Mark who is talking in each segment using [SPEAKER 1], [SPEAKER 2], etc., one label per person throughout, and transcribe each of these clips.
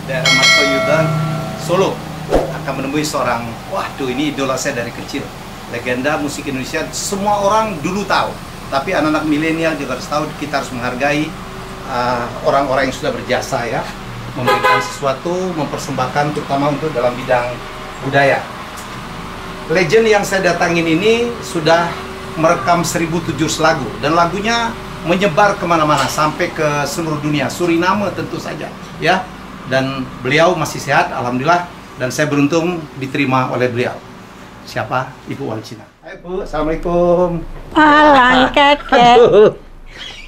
[SPEAKER 1] daerah Martoyudan, Solo, akan menemui seorang, waduh ini idola saya dari kecil, legenda musik Indonesia, semua orang dulu tahu, tapi anak-anak milenial juga harus tahu, kita harus menghargai orang-orang yang sudah berjasa ya, memberikan sesuatu, mempersembahkan terutama untuk dalam bidang budaya. Legend yang saya datangin ini sudah merekam 1.007 lagu, dan lagunya menyebar kemana-mana sampai ke seluruh dunia, Suriname tentu saja ya. Dan beliau masih sehat, alhamdulillah, dan saya beruntung diterima oleh beliau. Siapa? Ibu Waljina. Hai Bu, assalamualaikum.
[SPEAKER 2] Palang keke,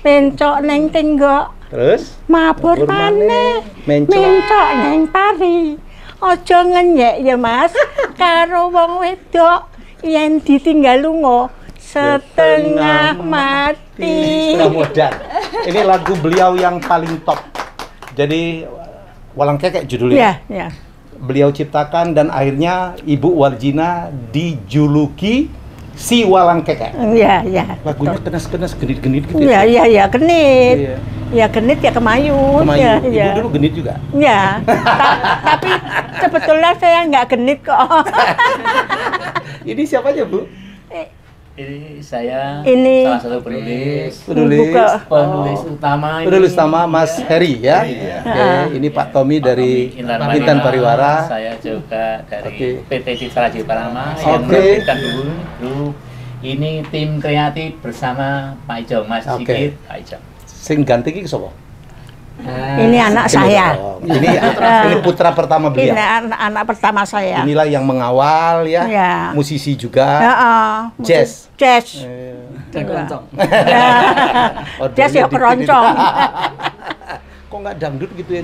[SPEAKER 2] mencok neng tenggok.
[SPEAKER 1] Terus?
[SPEAKER 2] Mabur maneh, mencok neng pari. Ojo ngenyek ya Mas, karo wong wedok yen ditinggal lunga setengah mati.
[SPEAKER 1] Setengah modal. Ini lagu beliau yang paling top. Jadi Walang Kekek judulnya.
[SPEAKER 2] Iya, iya.
[SPEAKER 1] Beliau ciptakan dan akhirnya Ibu Waljina dijuluki si Walang Kekek.
[SPEAKER 2] Iya, iya.
[SPEAKER 1] Lagunya kenas-kenas, genit-genit gitu
[SPEAKER 2] ya?
[SPEAKER 1] ya?
[SPEAKER 2] Iya, genit.
[SPEAKER 1] Iya.
[SPEAKER 2] Ya genit ya kemayun.
[SPEAKER 1] Kemayu.
[SPEAKER 2] Ya,
[SPEAKER 1] Ibu
[SPEAKER 2] ya.
[SPEAKER 1] dulu genit juga?
[SPEAKER 2] Iya. Tapi sebetulnya saya nggak genit kok.
[SPEAKER 1] Ini siapa aja Bu?
[SPEAKER 3] Ini saya
[SPEAKER 2] Ini
[SPEAKER 3] salah satu penulis
[SPEAKER 2] Penulis.
[SPEAKER 3] utama
[SPEAKER 1] Penulis utama Mas Heri ya.
[SPEAKER 3] Iya.
[SPEAKER 1] Oke, ini Pak Tommy dari Intan Pariwara.
[SPEAKER 3] Saya juga dari
[SPEAKER 1] Oke.
[SPEAKER 3] PT Citra Parama
[SPEAKER 1] Oke.
[SPEAKER 3] yang menerbitkan dulu. Ini tim kreatif bersama Pak Ijong, Mas
[SPEAKER 1] Oke.
[SPEAKER 3] Sigit, Pak Ijong.
[SPEAKER 1] Sing ganti iki sapa?
[SPEAKER 2] Ini anak saya.
[SPEAKER 1] Oh, ini putra pertama beliau.
[SPEAKER 2] Ini anak pertama saya.
[SPEAKER 1] Inilah yang mengawal ya.
[SPEAKER 2] Ya.
[SPEAKER 1] Musisi juga.
[SPEAKER 2] Jazz.
[SPEAKER 1] Jazz.
[SPEAKER 3] Keroncong.
[SPEAKER 1] Oh,
[SPEAKER 2] Jazz ya
[SPEAKER 1] dikit
[SPEAKER 2] keroncong.
[SPEAKER 1] itu. Kok nggak dangdut gitu ya?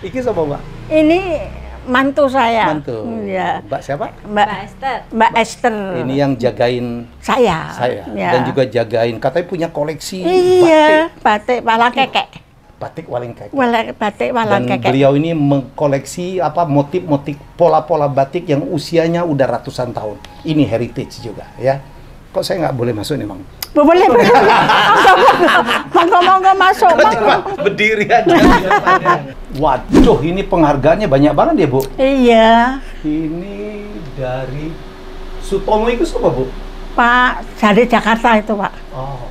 [SPEAKER 1] Iki sapa, Mbak?
[SPEAKER 2] Ini mantu saya.
[SPEAKER 1] Mantu.
[SPEAKER 2] Iya.
[SPEAKER 1] Mbak siapa?
[SPEAKER 2] Mbak Esther. Mbak Esther.
[SPEAKER 1] Ini yang jagain
[SPEAKER 2] saya. Ya.
[SPEAKER 1] Dan juga jagain, katanya punya koleksi
[SPEAKER 2] Iya, batik Walang Kekek.
[SPEAKER 1] batik Walang Kekek.
[SPEAKER 2] Batik Walang
[SPEAKER 1] Dan
[SPEAKER 2] Kekek.
[SPEAKER 1] beliau ini mengkoleksi motif-motif pola-pola batik yang usianya udah ratusan tahun. Ini heritage juga ya. Kok saya nggak boleh masuk nih, Mang?
[SPEAKER 2] Boleh. Monggo masuk.
[SPEAKER 1] Cuma berdiri aja. Waduh, ini penghargaannya banyak banget ya, Bu.
[SPEAKER 2] Iya.
[SPEAKER 1] Ini dari Sutomo itu siapa, Bu?
[SPEAKER 2] Pak dari Jakarta itu, Pak.
[SPEAKER 1] Oh.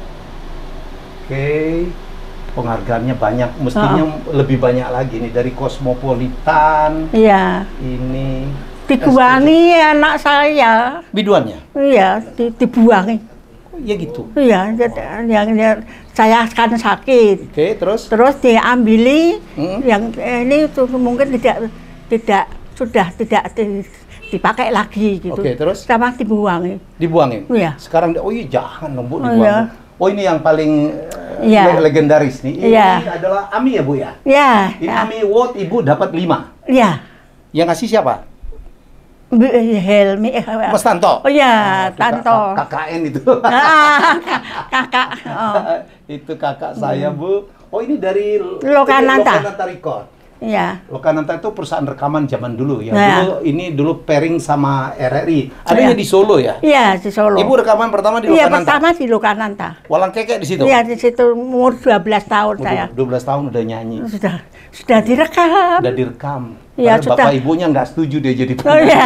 [SPEAKER 1] Oke. Penghargaannya banyak, mestinya lebih banyak lagi nih dari Cosmopolitan.
[SPEAKER 2] Iya.
[SPEAKER 1] Ini
[SPEAKER 2] Dibuangi anak saya.
[SPEAKER 1] biduannya.
[SPEAKER 2] Iya, dibuangi.
[SPEAKER 1] Ya gitu.
[SPEAKER 2] Iya, yang saya kan sakit.
[SPEAKER 1] Oke, terus?
[SPEAKER 2] Terus diambili yang ini tuh mungkin sudah tidak dipakai lagi gitu.
[SPEAKER 1] Oke, terus?
[SPEAKER 2] Sama dibuangi.
[SPEAKER 1] Dibuangin?
[SPEAKER 2] Iya.
[SPEAKER 1] Sekarang, oh iya jangan dong, Bu,
[SPEAKER 2] Oh,
[SPEAKER 1] dibuang.
[SPEAKER 2] iya.
[SPEAKER 1] Oh, ini yang paling
[SPEAKER 2] Iya.
[SPEAKER 1] legendaris nih. Ini
[SPEAKER 2] Iya.
[SPEAKER 1] adalah AMI ya, Bu ya?
[SPEAKER 2] Ya.
[SPEAKER 1] Ini AMI Award Ibu dapat 5.
[SPEAKER 2] Iya.
[SPEAKER 1] Yang ngasih siapa?
[SPEAKER 2] Helmi.
[SPEAKER 1] Mas Tanto?
[SPEAKER 2] Oh iya, Tanto.
[SPEAKER 1] KKN itu.
[SPEAKER 2] Kakak. Oh.
[SPEAKER 1] Itu kakak saya, Bu. Oh, ini dari
[SPEAKER 2] Lokananta.
[SPEAKER 1] Lokananta Record.
[SPEAKER 2] Iya.
[SPEAKER 1] Lokananta itu perusahaan rekaman zaman dulu ya.
[SPEAKER 2] Nah.
[SPEAKER 1] Dulu pairing sama RRI. Adanya di Solo ya?
[SPEAKER 2] Iya, di Solo.
[SPEAKER 1] Ibu rekaman pertama di
[SPEAKER 2] Iya,
[SPEAKER 1] Lokananta?
[SPEAKER 2] pertama di Lokananta.
[SPEAKER 1] Walang Kekek di situ?
[SPEAKER 2] Iya, di situ umur 12 tahun saya.
[SPEAKER 1] 12 tahun udah nyanyi.
[SPEAKER 2] Sudah direkam.
[SPEAKER 1] Udah direkam.
[SPEAKER 2] Iya,
[SPEAKER 1] Padahal
[SPEAKER 2] sudah.
[SPEAKER 1] bapak ibunya nggak setuju dia jadi
[SPEAKER 2] Oh, iya.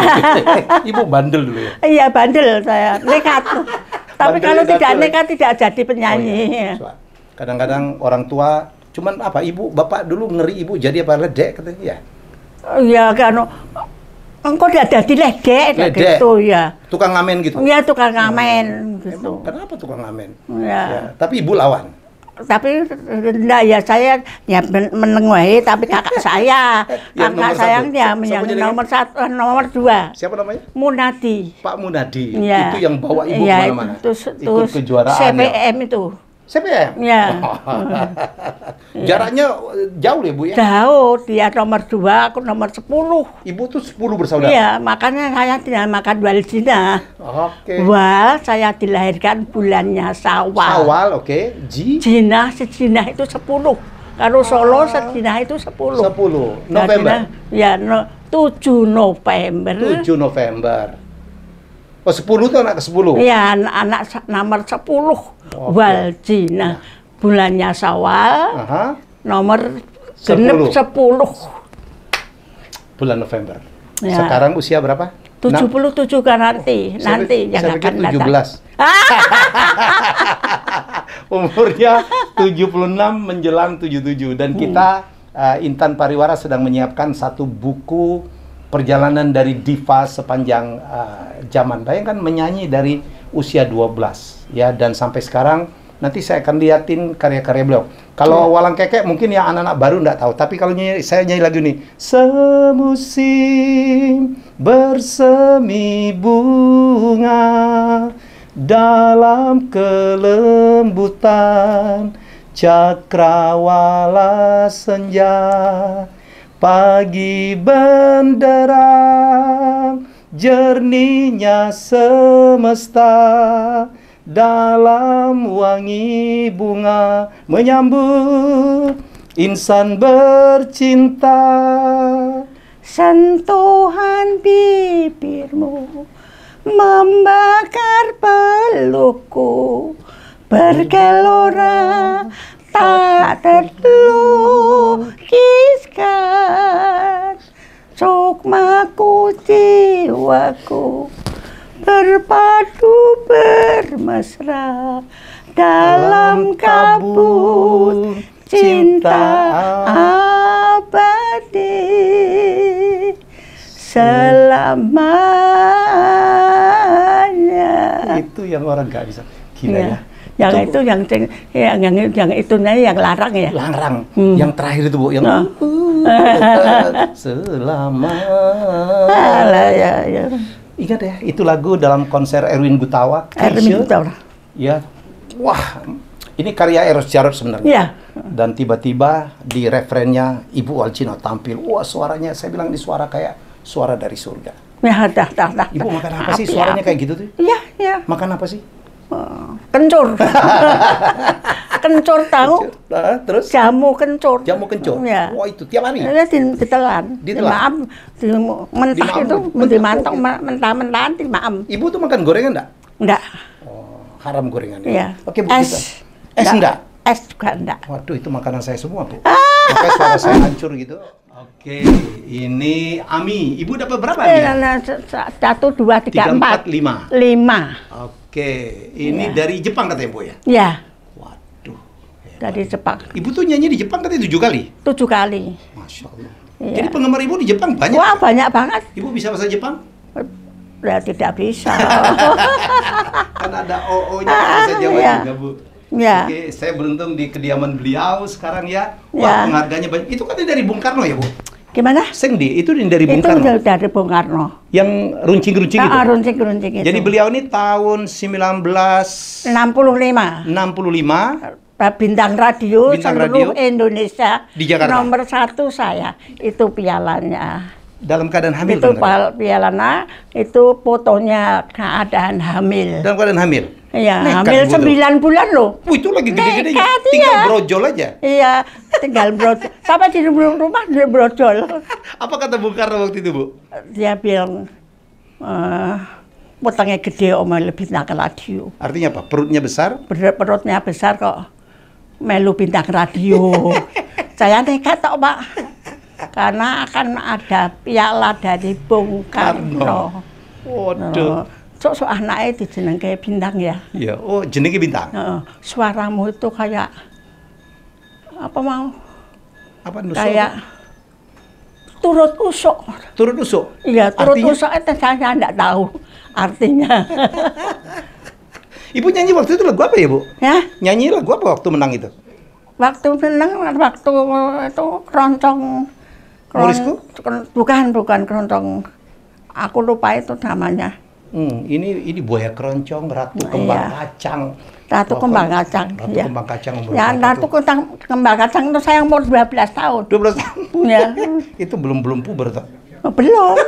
[SPEAKER 1] Ibu bandel dulu ya?
[SPEAKER 2] Iya, bandel saya. Nekat. Tapi
[SPEAKER 1] Bandel
[SPEAKER 2] kalau
[SPEAKER 1] nekat
[SPEAKER 2] tidak
[SPEAKER 1] tuh.
[SPEAKER 2] nekat tidak jadi penyanyi.
[SPEAKER 1] Oh, iya. Kadang-kadang orang tua, cuman apa, bapak dulu ngeri ibu jadi apa, ledek katanya ya?
[SPEAKER 2] Iya, kan. Engkau udah jadi ledek gitu ya.
[SPEAKER 1] Tukang ngamen gitu?
[SPEAKER 2] Iya, tukang ngamen gitu.
[SPEAKER 1] Emang kenapa tukang ngamen?
[SPEAKER 2] Iya.
[SPEAKER 1] Ya, tapi ibu lawan?
[SPEAKER 2] Tapi enggak ya, saya ya meneng wae, tapi kakak saya,
[SPEAKER 1] Yang
[SPEAKER 2] kakak
[SPEAKER 1] nomor
[SPEAKER 2] saya
[SPEAKER 1] satu.
[SPEAKER 2] yang
[SPEAKER 1] Siapa jadi
[SPEAKER 2] nomor 1, nomor 2.
[SPEAKER 1] Siapa namanya?
[SPEAKER 2] Munadi.
[SPEAKER 1] Pak Munadi.
[SPEAKER 2] Iya.
[SPEAKER 1] Itu yang bawa ibu
[SPEAKER 2] Iya,
[SPEAKER 1] kemana-mana?
[SPEAKER 2] Terus
[SPEAKER 1] Ikut kejuaraan
[SPEAKER 2] CPM
[SPEAKER 1] ya?
[SPEAKER 2] itu.
[SPEAKER 1] CPM?
[SPEAKER 2] Iya.
[SPEAKER 1] Jaraknya jauh ya, Bu ya?
[SPEAKER 2] Jauh, dia nomor 2, aku nomor 10.
[SPEAKER 1] Ibu tuh 10 bersaudara?
[SPEAKER 2] Iya, makanya saya dinamakan Waljina.
[SPEAKER 1] Oke.
[SPEAKER 2] Wal, saya dilahirkan bulannya Syawal.
[SPEAKER 1] Awal, oke.
[SPEAKER 2] Jinah, sejinah itu 10. Kalau Solo, sejinah itu 10.
[SPEAKER 1] 10. November?
[SPEAKER 2] Ya, 7 November.
[SPEAKER 1] 7 November. Oh, 10 itu anak ke-10?
[SPEAKER 2] Iya, anak nomor 10.
[SPEAKER 1] Oke.
[SPEAKER 2] Waljina. Bulannya Syawal.
[SPEAKER 1] Aha.
[SPEAKER 2] Nomor Genep 10.
[SPEAKER 1] Bulan November.
[SPEAKER 2] Ya.
[SPEAKER 1] Sekarang usia berapa?
[SPEAKER 2] 77 kan nanti yang
[SPEAKER 1] saya
[SPEAKER 2] akan
[SPEAKER 1] pikir
[SPEAKER 2] datang.
[SPEAKER 1] 17. Umurnya 76 menjelang 77 dan kita Intan Pariwara sedang menyiapkan satu buku perjalanan dari diva sepanjang zaman. Bayangkan menyanyi dari usia 12 ya, dan sampai sekarang. Nanti saya akan liatin karya-karya beliau. Kalau Walang Kekek mungkin ya anak-anak baru nggak tahu, tapi kalau saya nyanyi lagu ini, semusim bersemi bunga dalam kelembutan cakrawala senja, pagi benderang jernihnya semesta, dalam wangi bunga menyambut insan bercinta.
[SPEAKER 2] Sentuhan bibirmu membakar pelukku, bergelora tak terlukiskan, sukmaku jiwaku berpadu bermesra dalam kabut cinta abadi selamanya.
[SPEAKER 1] Itu yang orang nggak bisa. Gila ya.
[SPEAKER 2] Yang yang larang ya.
[SPEAKER 1] Larang. Yang terakhir itu Bu, yang selamanya.
[SPEAKER 2] Ya.
[SPEAKER 1] Ingat ya, itu lagu dalam konser Erwin Gutawa.
[SPEAKER 2] Erwin Gutawa.
[SPEAKER 1] Ya, wah, ini karya Eros Jarot sebenarnya.
[SPEAKER 2] Iya.
[SPEAKER 1] Dan tiba-tiba di refrennya Ibu Alcino tampil. Wah, suaranya saya bilang di suara kayak suara dari surga.
[SPEAKER 2] Ya, dah.
[SPEAKER 1] Ibu makan apa sih? Suaranya kayak gitu tuh?
[SPEAKER 2] Iya.
[SPEAKER 1] Makan apa sih?
[SPEAKER 2] Kencur. Kencur tahu?
[SPEAKER 1] Terus?
[SPEAKER 2] Jamu kencur.
[SPEAKER 1] Jamu kencur.
[SPEAKER 2] Ya.
[SPEAKER 1] Wah, itu tiap hari.
[SPEAKER 2] Ya, ditelan.
[SPEAKER 1] Ditelan.
[SPEAKER 2] Mentah itu, dimantong mentah-mentahan dimaem.
[SPEAKER 1] Ibu tuh makan gorengan enggak?
[SPEAKER 2] Enggak.
[SPEAKER 1] Oh, haram gorengan.
[SPEAKER 2] Iya.
[SPEAKER 1] Oke, Bu. Es enggak?
[SPEAKER 2] Es juga enggak.
[SPEAKER 1] Waduh, itu makanan saya semua, Bu. Makanya suara saya hancur gitu. Oke, ini Ami. Ibu dapat berapa nih?
[SPEAKER 2] 1, 2, 3, 4,
[SPEAKER 1] 5.
[SPEAKER 2] 5.
[SPEAKER 1] Oke, ini dari Jepang katanya Bu ya?
[SPEAKER 2] Iya.
[SPEAKER 1] Waduh. Hebat.
[SPEAKER 2] Dari Jepang.
[SPEAKER 1] Ibu tuh nyanyi di Jepang katanya 7 kali?
[SPEAKER 2] 7 kali.
[SPEAKER 1] Masya Allah.
[SPEAKER 2] Iya.
[SPEAKER 1] Jadi penggemar Ibu di Jepang banyak?
[SPEAKER 2] Wah, banyak banget.
[SPEAKER 1] Ibu bisa bahasa Jepang?
[SPEAKER 2] Ya, tidak bisa.
[SPEAKER 1] Kan ada OO-nya bahasa Jawa
[SPEAKER 2] iya.
[SPEAKER 1] juga, Bu.
[SPEAKER 2] Ya.
[SPEAKER 1] Oke, saya beruntung di kediaman beliau sekarang ya. Wah,
[SPEAKER 2] Ya.
[SPEAKER 1] penghargaannya banyak. Itu kan dari Bung Karno ya, Bu?
[SPEAKER 2] Gimana?
[SPEAKER 1] Sengdi, itu dari Bung
[SPEAKER 2] Itu
[SPEAKER 1] Karno?
[SPEAKER 2] dari Bung Karno.
[SPEAKER 1] Yang runcing-runcing itu?
[SPEAKER 2] Runcing-runcing itu.
[SPEAKER 1] Jadi beliau ini tahun 1965
[SPEAKER 2] 65. Bintang radio
[SPEAKER 1] Bintang
[SPEAKER 2] seluruh
[SPEAKER 1] radio.
[SPEAKER 2] Indonesia.
[SPEAKER 1] Di Jakarta.
[SPEAKER 2] Nomor 1 saya. Itu pialanya.
[SPEAKER 1] dalam keadaan hamil.
[SPEAKER 2] Itu pialana, itu fotonya keadaan hamil.
[SPEAKER 1] Dalam keadaan hamil?
[SPEAKER 2] Iya,
[SPEAKER 1] Nekat
[SPEAKER 2] hamil
[SPEAKER 1] Ibu tuh.
[SPEAKER 2] 9 bulan loh.
[SPEAKER 1] Itu lagi gede-gedenya.
[SPEAKER 2] Nekat,
[SPEAKER 1] Tinggal
[SPEAKER 2] iya.
[SPEAKER 1] brojol aja.
[SPEAKER 2] Iya, tinggal brojol. Sampai di rumah dia brojol.
[SPEAKER 1] Apa kata Bung Karno waktu itu, Bu?
[SPEAKER 2] Dia bilang, potongnya gede omel lebih bintang radio.
[SPEAKER 1] Artinya apa? Perutnya besar?
[SPEAKER 2] Perutnya besar kok melu bintang radio. Saya nekat tok, Pak. Karena akan ada piala dari Bung Karno.
[SPEAKER 1] Waduh.
[SPEAKER 2] Sok anaknya dijenengke bintang ya.
[SPEAKER 1] Iya, oh jenenge bintang.
[SPEAKER 2] Suaramu itu kayak apa mau?
[SPEAKER 1] Apa nusuk?
[SPEAKER 2] Kayak turut usuk.
[SPEAKER 1] Turut usuk?
[SPEAKER 2] Iya, turut
[SPEAKER 1] Artinya?
[SPEAKER 2] usuk itu saya enggak tahu artinya.
[SPEAKER 1] Ibu nyanyi waktu itu lagu apa ya, Bu?
[SPEAKER 2] Ya,
[SPEAKER 1] Nyanyi lagu apa waktu menang itu?
[SPEAKER 2] waktu seneng, waktu itu keroncong.
[SPEAKER 1] Morisku?
[SPEAKER 2] Bukan keroncong. Aku lupa itu namanya.
[SPEAKER 1] Ini buaya keroncong, ratu kembang kacang.
[SPEAKER 2] Ratu kembang kacang.
[SPEAKER 1] Ratu
[SPEAKER 2] Ya.
[SPEAKER 1] kembang kacang umur
[SPEAKER 2] Ya,
[SPEAKER 1] berapa
[SPEAKER 2] ratu
[SPEAKER 1] tuh?
[SPEAKER 2] kembang kacang itu saya umur 12 tahun.
[SPEAKER 1] 12 tahun.
[SPEAKER 2] Ya.
[SPEAKER 1] Itu belum puber tuh.
[SPEAKER 2] Belum.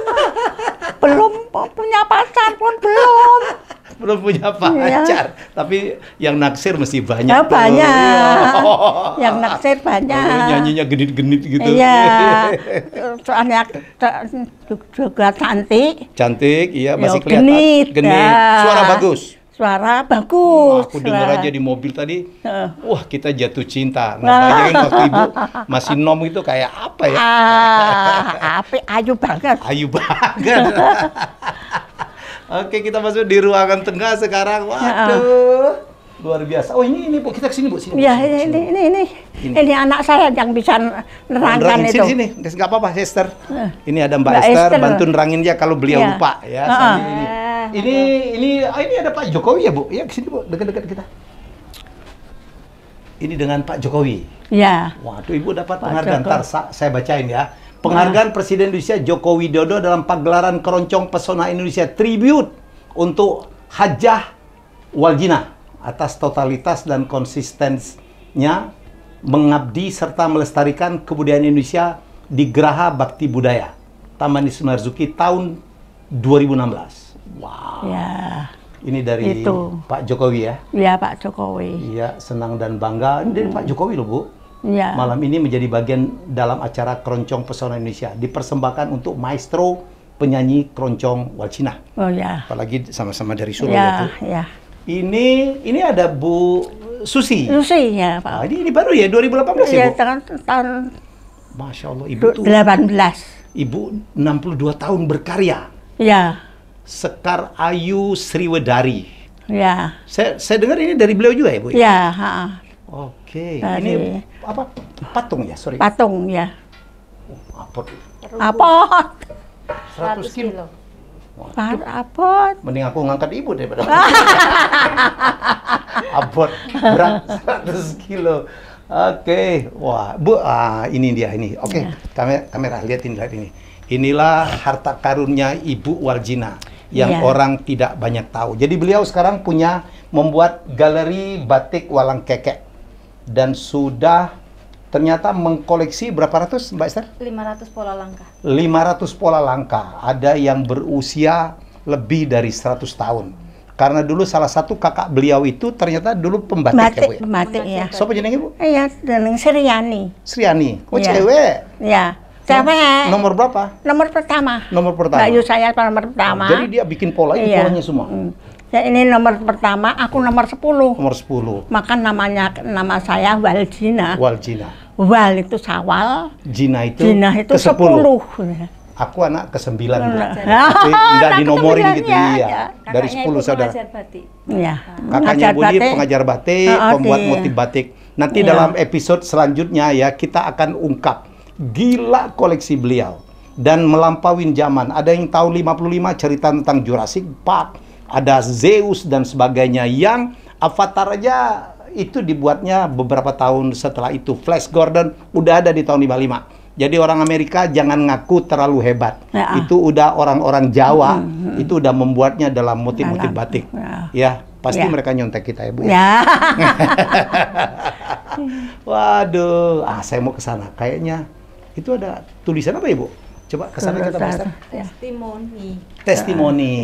[SPEAKER 2] Belum punya pacar pun belum.
[SPEAKER 1] Belum punya
[SPEAKER 2] Iya.
[SPEAKER 1] pacar. Tapi yang naksir mesti banyak.
[SPEAKER 2] Ya,
[SPEAKER 1] tuh.
[SPEAKER 2] banyak.
[SPEAKER 1] Oh.
[SPEAKER 2] Yang naksir banyak.
[SPEAKER 1] Oh, nyanyinya genit-genit gitu.
[SPEAKER 2] Iya. Soalnya juga cantik.
[SPEAKER 1] Cantik, iya masih
[SPEAKER 2] Yo,
[SPEAKER 1] kelihatan.
[SPEAKER 2] genit.
[SPEAKER 1] Genit.
[SPEAKER 2] Ya.
[SPEAKER 1] Suara bagus.
[SPEAKER 2] Suara bagus.
[SPEAKER 1] Aku dengar aja di mobil tadi,
[SPEAKER 2] Heeh.
[SPEAKER 1] wah kita jatuh cinta. Nah, bayangin waktu ibu masih nom itu kayak apa ya?
[SPEAKER 2] Apik ayu banget.
[SPEAKER 1] Ayu banget. Oke, kita masuk di ruangan tengah sekarang. Waduh, luar biasa. Oh ini Bu, kita kesini Bu. Sini, Bu,
[SPEAKER 2] Ya,
[SPEAKER 1] sini, sini.
[SPEAKER 2] ini anak saya yang bisa nerangkan itu.
[SPEAKER 1] Sini, nggak apa-apa, Esther.
[SPEAKER 2] Eh.
[SPEAKER 1] Ini ada Mbak
[SPEAKER 2] Mbak
[SPEAKER 1] Esther,
[SPEAKER 2] Esther.
[SPEAKER 1] bantu nerangin dia kalau beliau
[SPEAKER 2] Iya.
[SPEAKER 1] lupa ya.
[SPEAKER 2] Heeh.
[SPEAKER 1] Sambil ini ada Pak Jokowi ya Bu? Ya kesini Bu, dekat-dekat kita. Ini dengan Pak Jokowi.
[SPEAKER 2] Ya.
[SPEAKER 1] Waduh, Ibu dapat
[SPEAKER 2] Pak
[SPEAKER 1] penghargaan.
[SPEAKER 2] Jokowi.
[SPEAKER 1] Ntar saya bacain ya. Penghargaan Presiden Indonesia Joko Widodo dalam pagelaran Keroncong Pesona Indonesia Tribute untuk Hajah Waljina atas totalitas dan konsistensinya mengabdi serta melestarikan kebudayaan Indonesia di Geraha Bakti Budaya Taman Isnu Marzuki tahun 2016. Wow.
[SPEAKER 2] Ya.
[SPEAKER 1] Ini dari
[SPEAKER 2] Itu.
[SPEAKER 1] Pak Jokowi ya.
[SPEAKER 2] Ya, Pak Jokowi.
[SPEAKER 1] Iya, senang dan bangga. Ini dari Pak Jokowi loh, Bu.
[SPEAKER 2] Ya.
[SPEAKER 1] Malam ini menjadi bagian dalam acara Keroncong Pesona Indonesia. Dipersembahkan untuk maestro penyanyi Keroncong Waljina.
[SPEAKER 2] Oh ya.
[SPEAKER 1] Apalagi sama-sama dari Solo
[SPEAKER 2] Ya,
[SPEAKER 1] ya, Bu.
[SPEAKER 2] ya.
[SPEAKER 1] Ini ada Bu Susi.
[SPEAKER 2] Susi ya,
[SPEAKER 1] Ah,
[SPEAKER 2] Pak.
[SPEAKER 1] ini baru ya, 2018
[SPEAKER 2] Ya,
[SPEAKER 1] ya, Bu?
[SPEAKER 2] tahun
[SPEAKER 1] Masya Allah, Ibu tuh
[SPEAKER 2] 18.
[SPEAKER 1] Ibu 62 tahun berkarya.
[SPEAKER 2] Ya.
[SPEAKER 1] Sekar Ayu Sriwedari.
[SPEAKER 2] Ya.
[SPEAKER 1] Saya dengar ini dari beliau juga ya, Bu?
[SPEAKER 2] Ya, ha.
[SPEAKER 1] Oke.
[SPEAKER 2] Dari-
[SPEAKER 1] Ini apa? Patung ya, sorry.
[SPEAKER 2] Patung ya.
[SPEAKER 1] Apa?
[SPEAKER 2] Apa?
[SPEAKER 1] 100 kilo.
[SPEAKER 2] Apa?
[SPEAKER 1] Mending aku ngangkat ibu daripada abot berat 100 kilo. Oke, wah, Bu, ini dia ini. Oke, kamera lihat ini. Inilah harta karunnya Ibu Waljina yang
[SPEAKER 2] Iya.
[SPEAKER 1] orang tidak banyak tahu. Jadi beliau sekarang membuat galeri batik Walang Kekek dan sudah ternyata mengkoleksi berapa ratus, Mbak Esther?
[SPEAKER 4] 500 pola langkah.
[SPEAKER 1] 500 pola langkah. Ada yang berusia lebih dari 100 tahun. Karena dulu salah satu kakak beliau itu ternyata dulu pembatik ya, Bu ya?
[SPEAKER 2] Batik ya.
[SPEAKER 1] Siapa jenenge, Bu?
[SPEAKER 2] Iya, dengan Sriani.
[SPEAKER 1] Sriani. Oh,
[SPEAKER 2] Iya.
[SPEAKER 1] cewek.
[SPEAKER 2] Ya. Cewek.
[SPEAKER 1] Nomor berapa?
[SPEAKER 2] Nomor pertama.
[SPEAKER 1] Nomor pertama.
[SPEAKER 2] Mbak Yu saya nomor pertama.
[SPEAKER 1] Jadi dia bikin pola, ini
[SPEAKER 2] Iya.
[SPEAKER 1] polanya semua.
[SPEAKER 2] Ya, ini nomor pertama, aku nomor 10.
[SPEAKER 1] Nomor 10.
[SPEAKER 2] Maka nama saya Waljina.
[SPEAKER 1] Waljina.
[SPEAKER 2] Wal itu sawal,
[SPEAKER 1] Jina itu
[SPEAKER 2] Jina itu
[SPEAKER 1] ke 10.
[SPEAKER 2] 10.
[SPEAKER 1] Aku anak ke-9, Bu.
[SPEAKER 2] Ya.
[SPEAKER 1] Tapi enggak
[SPEAKER 2] Anak
[SPEAKER 1] dinomorin
[SPEAKER 2] ke-9,
[SPEAKER 1] gitu,
[SPEAKER 2] ya,
[SPEAKER 1] iya.
[SPEAKER 2] ya.
[SPEAKER 1] Dari
[SPEAKER 4] Kakaknya
[SPEAKER 1] 10
[SPEAKER 4] ibu
[SPEAKER 1] saudara.
[SPEAKER 4] pengajar batik.
[SPEAKER 2] Iya.
[SPEAKER 1] Kakaknya
[SPEAKER 2] Mengajar
[SPEAKER 1] Budi
[SPEAKER 2] batik.
[SPEAKER 1] pengajar batik,
[SPEAKER 2] Oh,
[SPEAKER 1] pembuat
[SPEAKER 2] iya.
[SPEAKER 1] motif batik. Nanti
[SPEAKER 2] Iya.
[SPEAKER 1] dalam episode selanjutnya ya kita akan ungkap gila koleksi beliau dan melampauin zaman. Ada yang tahun 55 cerita tentang Jurassic Park, ada Zeus dan sebagainya, yang Avatar aja itu dibuatnya beberapa tahun setelah itu. Flash Gordon udah ada di tahun 55. Jadi orang Amerika jangan ngaku terlalu hebat.
[SPEAKER 2] Ya.
[SPEAKER 1] Itu udah orang-orang Jawa itu udah membuatnya dalam motif-motif
[SPEAKER 2] Dalam,
[SPEAKER 1] batik.
[SPEAKER 2] ya.
[SPEAKER 1] Ya, pasti
[SPEAKER 2] Ya.
[SPEAKER 1] mereka nyontek kita ya, Bu.
[SPEAKER 2] Ya.
[SPEAKER 1] Waduh, saya mau ke sana. Kayaknya itu ada tulisan apa ya, Bu? Coba ke sana kita bahas.
[SPEAKER 4] Testimoni.
[SPEAKER 1] Testimoni.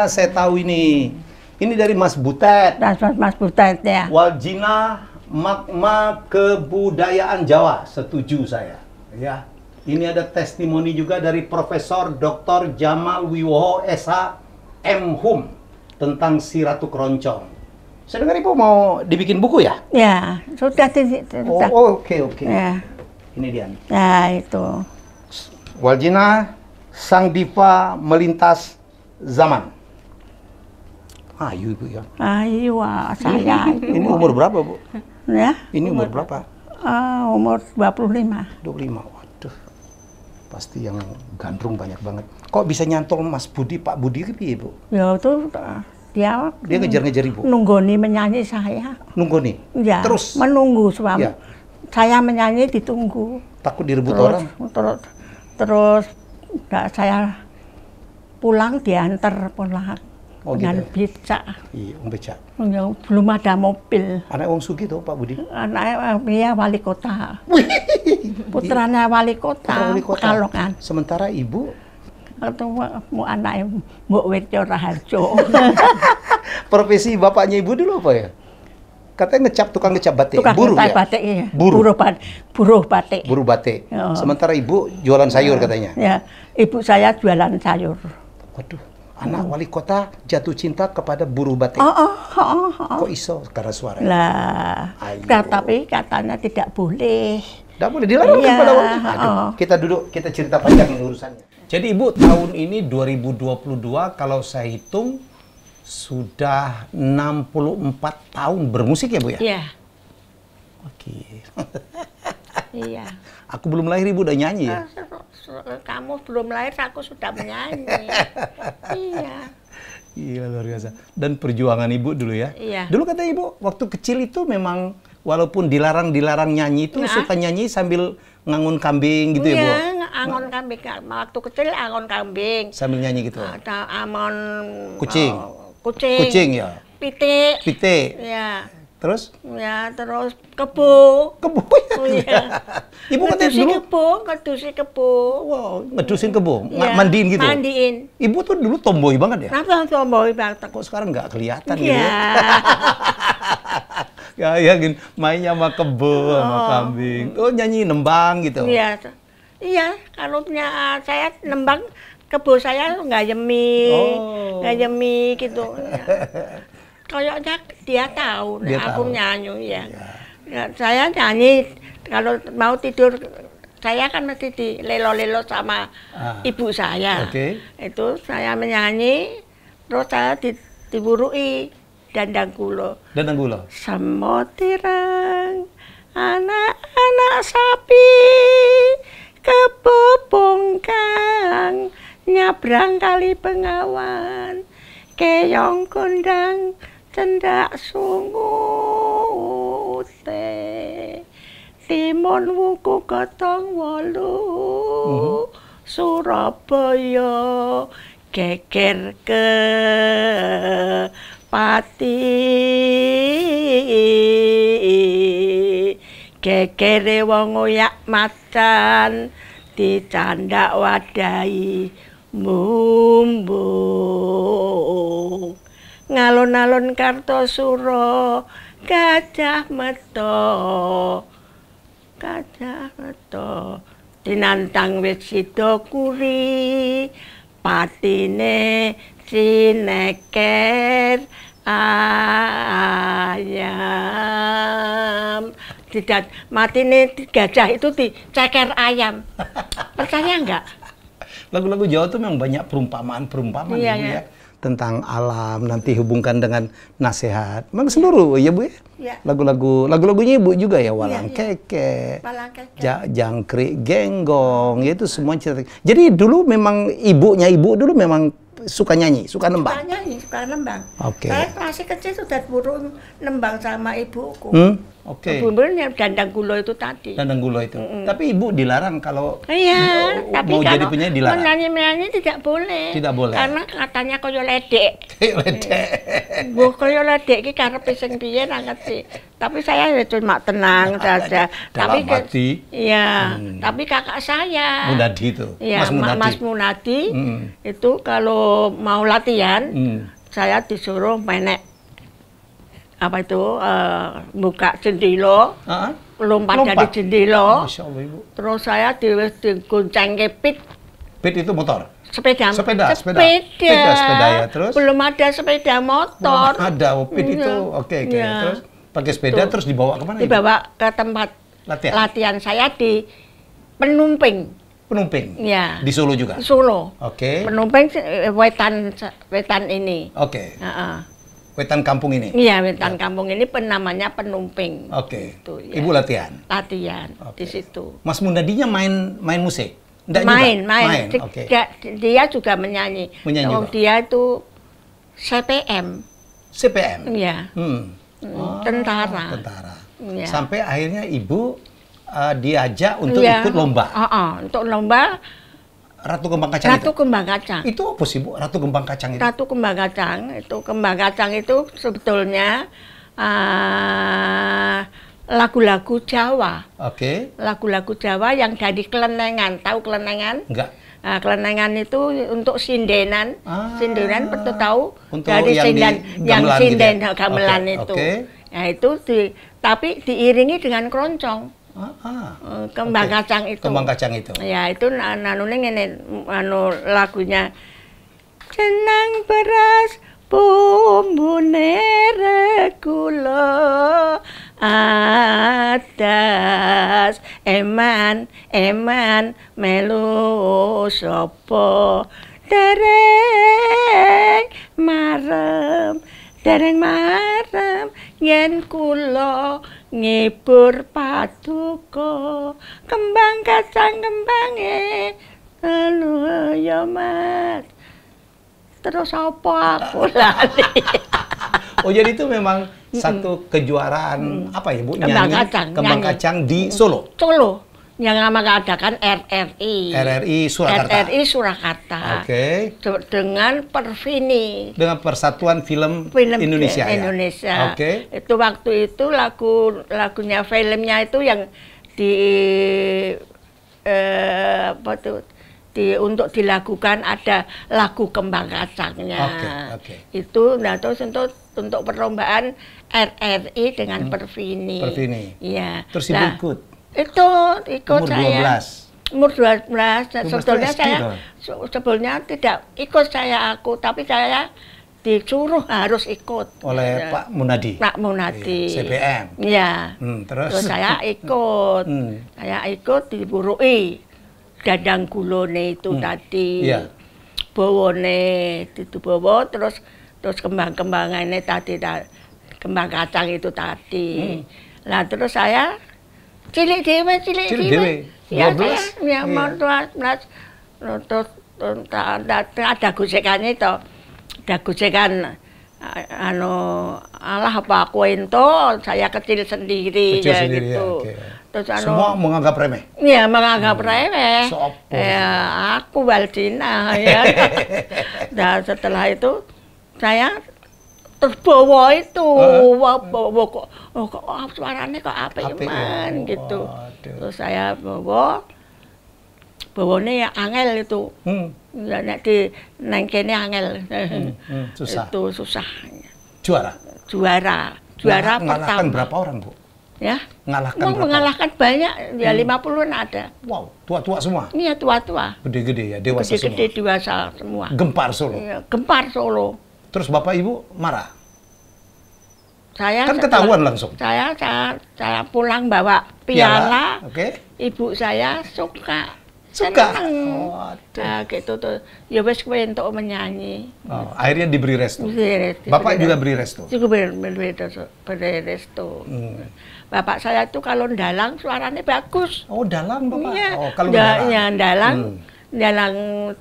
[SPEAKER 1] Saya tahu ini. Ini dari Mas Butet.
[SPEAKER 2] Mas Butet ya.
[SPEAKER 1] Waljina Magma Kebudayaan Jawa. Setuju saya. Ya. Ini ada testimoni juga dari Profesor Dr. Jamal Wiwoho SH M.Hum tentang Si Ratu Keroncong. Saya dengar Ibu mau dibikin buku ya?
[SPEAKER 2] Ya, sudah.
[SPEAKER 1] Oke.
[SPEAKER 2] Ya.
[SPEAKER 1] Ini dia.
[SPEAKER 2] Ya, itu.
[SPEAKER 1] Waljina, sang diva melintas zaman. Ayu Ibu ya.
[SPEAKER 2] Ayo, saya itu.
[SPEAKER 1] Ini umur berapa, Bu?
[SPEAKER 2] Ya,
[SPEAKER 1] Ini umur berapa?
[SPEAKER 2] umur 25.
[SPEAKER 1] 25. Waduh. Pasti yang gandrung banyak banget. Kok bisa nyantol Mas Budi, Pak Budi gitu, Bu?
[SPEAKER 2] Ya itu dia
[SPEAKER 1] Ngejar-ngejar Ibu.
[SPEAKER 2] nunggoni menyanyi saya.
[SPEAKER 1] Nunggu nih.
[SPEAKER 2] Ya,
[SPEAKER 1] Terus
[SPEAKER 2] menunggu suami.
[SPEAKER 1] Ya.
[SPEAKER 2] Saya menyanyi ditunggu.
[SPEAKER 1] takut direbut
[SPEAKER 2] Terus,
[SPEAKER 1] orang.
[SPEAKER 2] terus nggak saya pulang diantar pulang
[SPEAKER 1] Oh,
[SPEAKER 2] dengan
[SPEAKER 1] gitu.
[SPEAKER 2] becak.
[SPEAKER 1] Iya, becak.
[SPEAKER 2] Ya, belum ada mobil.
[SPEAKER 1] Anak wong sugih tuh, Pak Budi.
[SPEAKER 2] Anaknya dia wali kota. Putranya wali kota.
[SPEAKER 1] Putra wali kota.
[SPEAKER 2] Pekalongan.
[SPEAKER 1] Sementara Ibu
[SPEAKER 2] Itu mau anaknya Mbok Wirjo Raharjo.
[SPEAKER 1] profesi bapaknya Ibu dulu apa ya? Katanya tukang ngecap batik.
[SPEAKER 2] Tukang
[SPEAKER 1] Buruh
[SPEAKER 2] ngetai
[SPEAKER 1] ya?
[SPEAKER 2] batik iya.
[SPEAKER 1] Buruh.
[SPEAKER 2] Buruh batik.
[SPEAKER 1] Buruh batik.
[SPEAKER 2] Ya.
[SPEAKER 1] Sementara Ibu jualan sayur katanya.
[SPEAKER 2] Ya, ibu saya jualan sayur.
[SPEAKER 1] Waduh, anak wali kota jatuh cinta kepada buruh batik. Kok iso karena suara?
[SPEAKER 2] Lah,
[SPEAKER 1] Ayo.
[SPEAKER 2] tapi katanya tidak boleh.
[SPEAKER 1] Tidak boleh dilarang
[SPEAKER 2] Iya,
[SPEAKER 1] pada waktu. Aduh, kita duduk, kita cerita panjang ini urusannya. Jadi Ibu, tahun ini 2022 kalau saya hitung sudah 64 tahun bermusik ya Bu ya?
[SPEAKER 2] Iya,
[SPEAKER 1] Oke.
[SPEAKER 2] iya.
[SPEAKER 1] Aku belum lahir Ibu udah nyanyi ya?
[SPEAKER 2] Kamu belum lahir, aku sudah menyanyi. Iya.
[SPEAKER 1] Iya luar biasa. Dan perjuangan Ibu dulu ya?
[SPEAKER 2] Iya.
[SPEAKER 1] Dulu kata Ibu, waktu kecil itu memang walaupun dilarang nyanyi itu suka nyanyi sambil ngangon kambing gitu ya Bu?
[SPEAKER 2] Iya, angon kambing. Waktu kecil angon kambing.
[SPEAKER 1] Sambil nyanyi gitu?
[SPEAKER 2] Ada amon
[SPEAKER 1] Kucing?
[SPEAKER 2] kucing.
[SPEAKER 1] Kucing ya?
[SPEAKER 2] Pitik.
[SPEAKER 1] Pitik?
[SPEAKER 2] Ya.
[SPEAKER 1] Terus?
[SPEAKER 2] Ya, terus kebo.
[SPEAKER 1] Kebo ya?
[SPEAKER 2] Oh, iya.
[SPEAKER 1] Ibu katanya dulu?
[SPEAKER 2] Ngedusi kebo.
[SPEAKER 1] Wow, ngedusin kebo?
[SPEAKER 2] Iya,
[SPEAKER 1] Mandiin gitu?
[SPEAKER 2] Mandiin.
[SPEAKER 1] Ibu tuh dulu tomboy banget ya?
[SPEAKER 2] Kenapa tomboy banget?
[SPEAKER 1] Kok sekarang nggak kelihatan gitu
[SPEAKER 2] Iya.
[SPEAKER 1] ya? Ya, yakin mainnya sama kebo, sama kambing. Oh, nyanyi nembang gitu?
[SPEAKER 2] Iya. Iya, kalau punya saya nembang kebo saya ngayemi. Ngayemi gitu. Kayaknya dia tahu,
[SPEAKER 1] Dia
[SPEAKER 2] aku
[SPEAKER 1] tahu.
[SPEAKER 2] nyanyi ya. Ya, saya nyanyi kalau mau tidur, saya kan mesti di lelo-lelo sama ibu saya.
[SPEAKER 1] Oke.
[SPEAKER 2] Itu saya menyanyi, terus saya diburui dandang kulo.
[SPEAKER 1] Dandang gulo?
[SPEAKER 2] Semotirang anak-anak sapi kebobongkang nyabrang kali Bengawan keong kondang cendak sungute timun wuku gotong wolu Surabaya geger ke pati gegere wong oyak macan dicandak wadahi mumbung ngalon-alon Kartosuro gajah meto dinantang wit sida kuri patine sineker ayam tidak matine gajah itu diceker ayam. Percaya enggak?
[SPEAKER 1] Lagu-lagu Jawa tuh memang banyak perumpamaan-perumpamaan
[SPEAKER 2] Iya,
[SPEAKER 1] Ibu,
[SPEAKER 2] iya.
[SPEAKER 1] ya. Tentang alam, nanti hubungkan dengan nasihat. Memang seluruh ya Bu ya?
[SPEAKER 2] Iya.
[SPEAKER 1] Lagunya Ibu juga ya, Walang
[SPEAKER 2] Iya, iya.
[SPEAKER 1] Keke,
[SPEAKER 2] Walang Keke.
[SPEAKER 1] Jangkrik Genggong, ya itu semua cerita. Jadi dulu memang ibunya Ibu dulu memang suka nyanyi, suka nembang.
[SPEAKER 2] Suka nyanyi, suka nembang.
[SPEAKER 1] Oke.
[SPEAKER 2] Saya masih kecil sudah burung nembang sama ibuku.
[SPEAKER 1] Oke.
[SPEAKER 2] Bumbunya dandang gulo itu tadi.
[SPEAKER 1] Dandang gulo itu. Tapi Ibu dilarang kalau
[SPEAKER 2] Iya, tapi
[SPEAKER 1] mau jadi
[SPEAKER 2] kalau
[SPEAKER 1] penyanyi dilarang.
[SPEAKER 2] menyanyi tidak boleh.
[SPEAKER 1] Tidak boleh.
[SPEAKER 2] Karena katanya koyo ledek.
[SPEAKER 1] Ledek.
[SPEAKER 2] Bu koyo ledek iki karepe sing piye ra ngerti. Tapi saya ya cuma tenang saja.
[SPEAKER 1] Dalam hati.
[SPEAKER 2] Iya, tapi kakak saya.
[SPEAKER 1] Munadi itu.
[SPEAKER 2] Iya,
[SPEAKER 1] Mas Munadi.
[SPEAKER 2] Mas Munadi itu kalau mau latihan saya disuruh menek apa itu buka jendela, lompat dari jendela.
[SPEAKER 1] Masya Allah Ibu.
[SPEAKER 2] Terus saya digonceng pit.
[SPEAKER 1] Pit itu motor.
[SPEAKER 2] Sepeda
[SPEAKER 1] ya. Terus
[SPEAKER 2] belum ada sepeda motor.
[SPEAKER 1] ada pit itu. Oke.
[SPEAKER 2] Iya.
[SPEAKER 1] Terus pakai sepeda
[SPEAKER 2] Tuh.
[SPEAKER 1] terus dibawa kemana? Ibu?
[SPEAKER 2] Dibawa ke tempat latihan saya di Penumping.
[SPEAKER 1] Penumping.
[SPEAKER 2] Ya.
[SPEAKER 1] Di Solo juga.
[SPEAKER 2] Solo.
[SPEAKER 1] Oke.
[SPEAKER 2] Penumping wetan ini.
[SPEAKER 1] Oke.
[SPEAKER 2] Heeh.
[SPEAKER 1] Wetan kampung ini.
[SPEAKER 2] Iya, wetan kampung ini namanya Penumping.
[SPEAKER 1] Oke.
[SPEAKER 2] Gitu, ya.
[SPEAKER 1] Ibu latihan.
[SPEAKER 2] Latihan
[SPEAKER 1] Oke.
[SPEAKER 2] di situ.
[SPEAKER 1] Mas Mundadinya main musik. Nggak
[SPEAKER 2] Main.
[SPEAKER 1] juga? Oke.
[SPEAKER 2] Dia juga menyanyi.
[SPEAKER 1] Menyanyi
[SPEAKER 2] Oh,
[SPEAKER 1] juga?
[SPEAKER 2] dia itu CPM.
[SPEAKER 1] CPM.
[SPEAKER 2] Iya. Tentara.
[SPEAKER 1] Tentara.
[SPEAKER 2] Iya.
[SPEAKER 1] Sampai akhirnya Ibu diajak untuk ikut lomba.
[SPEAKER 2] Untuk lomba
[SPEAKER 1] Ratu Kembang Kacang
[SPEAKER 2] Ratu
[SPEAKER 1] itu.
[SPEAKER 2] Kembang Kacang.
[SPEAKER 1] Itu apa sih Bu? Ratu Kembang Kacang itu.
[SPEAKER 2] Ratu Kembang Kacang itu sebetulnya lagu-lagu Jawa.
[SPEAKER 1] Oke.
[SPEAKER 2] Lagu-lagu Jawa yang dari kelenengan. Tahu kelenengan?
[SPEAKER 1] Enggak.
[SPEAKER 2] Nah, kelenengan itu untuk sindenan. Sindenan betul tahu
[SPEAKER 1] Untuk
[SPEAKER 2] dari
[SPEAKER 1] yang
[SPEAKER 2] sinden
[SPEAKER 1] di
[SPEAKER 2] yang
[SPEAKER 1] gamelan
[SPEAKER 2] sinden
[SPEAKER 1] gitu ya?
[SPEAKER 2] gamelan
[SPEAKER 1] Oke,
[SPEAKER 2] itu.
[SPEAKER 1] oke.
[SPEAKER 2] Nah, itu tapi diiringi dengan keroncong. Kembang
[SPEAKER 1] Oke.
[SPEAKER 2] kacang itu.
[SPEAKER 1] Kembang kacang itu.
[SPEAKER 2] Ya, itu nanune ngene lagunya jenang beras bumbune regula adas eman melu sapa dereng marem yen kula ngibur paduka kembang kacang kembange anu ya Mas terus apa aku lali.
[SPEAKER 1] Oh jadi itu memang satu kejuaraan apa ya Bu? Kembang kacang di Solo.
[SPEAKER 2] Solo yang mengadakan RRI Surakarta.
[SPEAKER 1] Oke.
[SPEAKER 2] Dengan Perfini.
[SPEAKER 1] Dengan Persatuan Film Indonesia.
[SPEAKER 2] Indonesia.
[SPEAKER 1] Oke.
[SPEAKER 2] Itu waktu itu lagunya filmnya itu yang untuk dilakukan ada lagu kembang kacangnya.
[SPEAKER 1] Oke.
[SPEAKER 2] Itu nah terus untuk perlombaan RRI dengan Perfini. Iya.
[SPEAKER 1] Terus Ibu ikut?
[SPEAKER 2] Ikut
[SPEAKER 1] umur
[SPEAKER 2] saya.
[SPEAKER 1] 12.
[SPEAKER 2] Umur 12. Sebetulnya
[SPEAKER 1] SD
[SPEAKER 2] saya sebelumnya tidak ikut aku, tapi saya disuruh harus ikut
[SPEAKER 1] oleh Pak Munadi.
[SPEAKER 2] Pak Munadi.
[SPEAKER 1] CPM.
[SPEAKER 2] Iya.
[SPEAKER 1] Terus
[SPEAKER 2] saya ikut. Saya ikut diburui dadang gulone itu tadi.
[SPEAKER 1] Iya.
[SPEAKER 2] Bawone dibawa terus kembang-kembangannya tadi kembang kacang itu tadi. Lah terus saya cilik dewe. Ya, 12. Ya, mau 12. Terus ada gojekannya itu. Ada gojekan alah apa aku itu saya kecil sendiri ya gitu. Terus
[SPEAKER 1] semua menganggap remeh.
[SPEAKER 2] Iya, menganggap remeh.
[SPEAKER 1] Sopo.
[SPEAKER 2] Ya, aku Waldina ya. Nah, setelah itu saya terbawa itu, bawa kok suaranya kok apik man gitu. Terus saya bawanya ya angel itu. Ya nek di nang kene angel.
[SPEAKER 1] Susah.
[SPEAKER 2] Itu susah.
[SPEAKER 1] Juara
[SPEAKER 2] pertama.
[SPEAKER 1] Mengalahkan berapa orang, Bu?
[SPEAKER 2] Ya.
[SPEAKER 1] Mengalahkan
[SPEAKER 2] banyak, ya 50-an ada.
[SPEAKER 1] Wow, tua-tua semua?
[SPEAKER 2] Iya, tua-tua.
[SPEAKER 1] Gede-gede ya, dewasa semua?
[SPEAKER 2] Gede-gede dewasa semua.
[SPEAKER 1] Gempar Solo?
[SPEAKER 2] Iya, gempar Solo.
[SPEAKER 1] Terus Bapak Ibu marah?
[SPEAKER 2] Saya
[SPEAKER 1] kan ketahuan langsung?
[SPEAKER 2] Saya pulang bawa piala.
[SPEAKER 1] Oke.
[SPEAKER 2] Ibu saya suka.
[SPEAKER 1] Nah,
[SPEAKER 2] gitu tuh. Ya wes kowe entuk menyanyi.
[SPEAKER 1] Oh, akhirnya diberi restu. Bapak juga beri restu.
[SPEAKER 2] Juga beri restu. Bapak saya itu kalau ndalang suaranya bagus.
[SPEAKER 1] Oh, dalang Bapak.
[SPEAKER 2] Iya.
[SPEAKER 1] Oh, kalau ndalang.
[SPEAKER 2] Ya, ndalang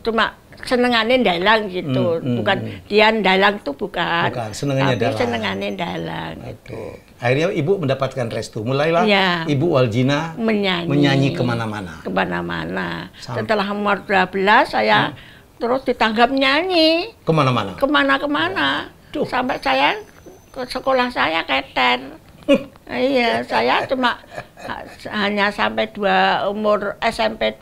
[SPEAKER 2] cuma senengannya ndalang gitu. Bukan dia ndalang tuh bukan.
[SPEAKER 1] Senengannya
[SPEAKER 2] tapi
[SPEAKER 1] dalang.
[SPEAKER 2] senengannya ndalang gitu.
[SPEAKER 1] Akhirnya Ibu mendapatkan restu. Mulailah Ibu Waljina menyanyi kemana-mana.
[SPEAKER 2] Setelah umur 12 saya terus ditanggap nyanyi.
[SPEAKER 1] Kemana-mana?
[SPEAKER 2] Kemana-mana. Sampai saya ke sekolah saya keter. Iya, saya cuma hanya sampai umur SMP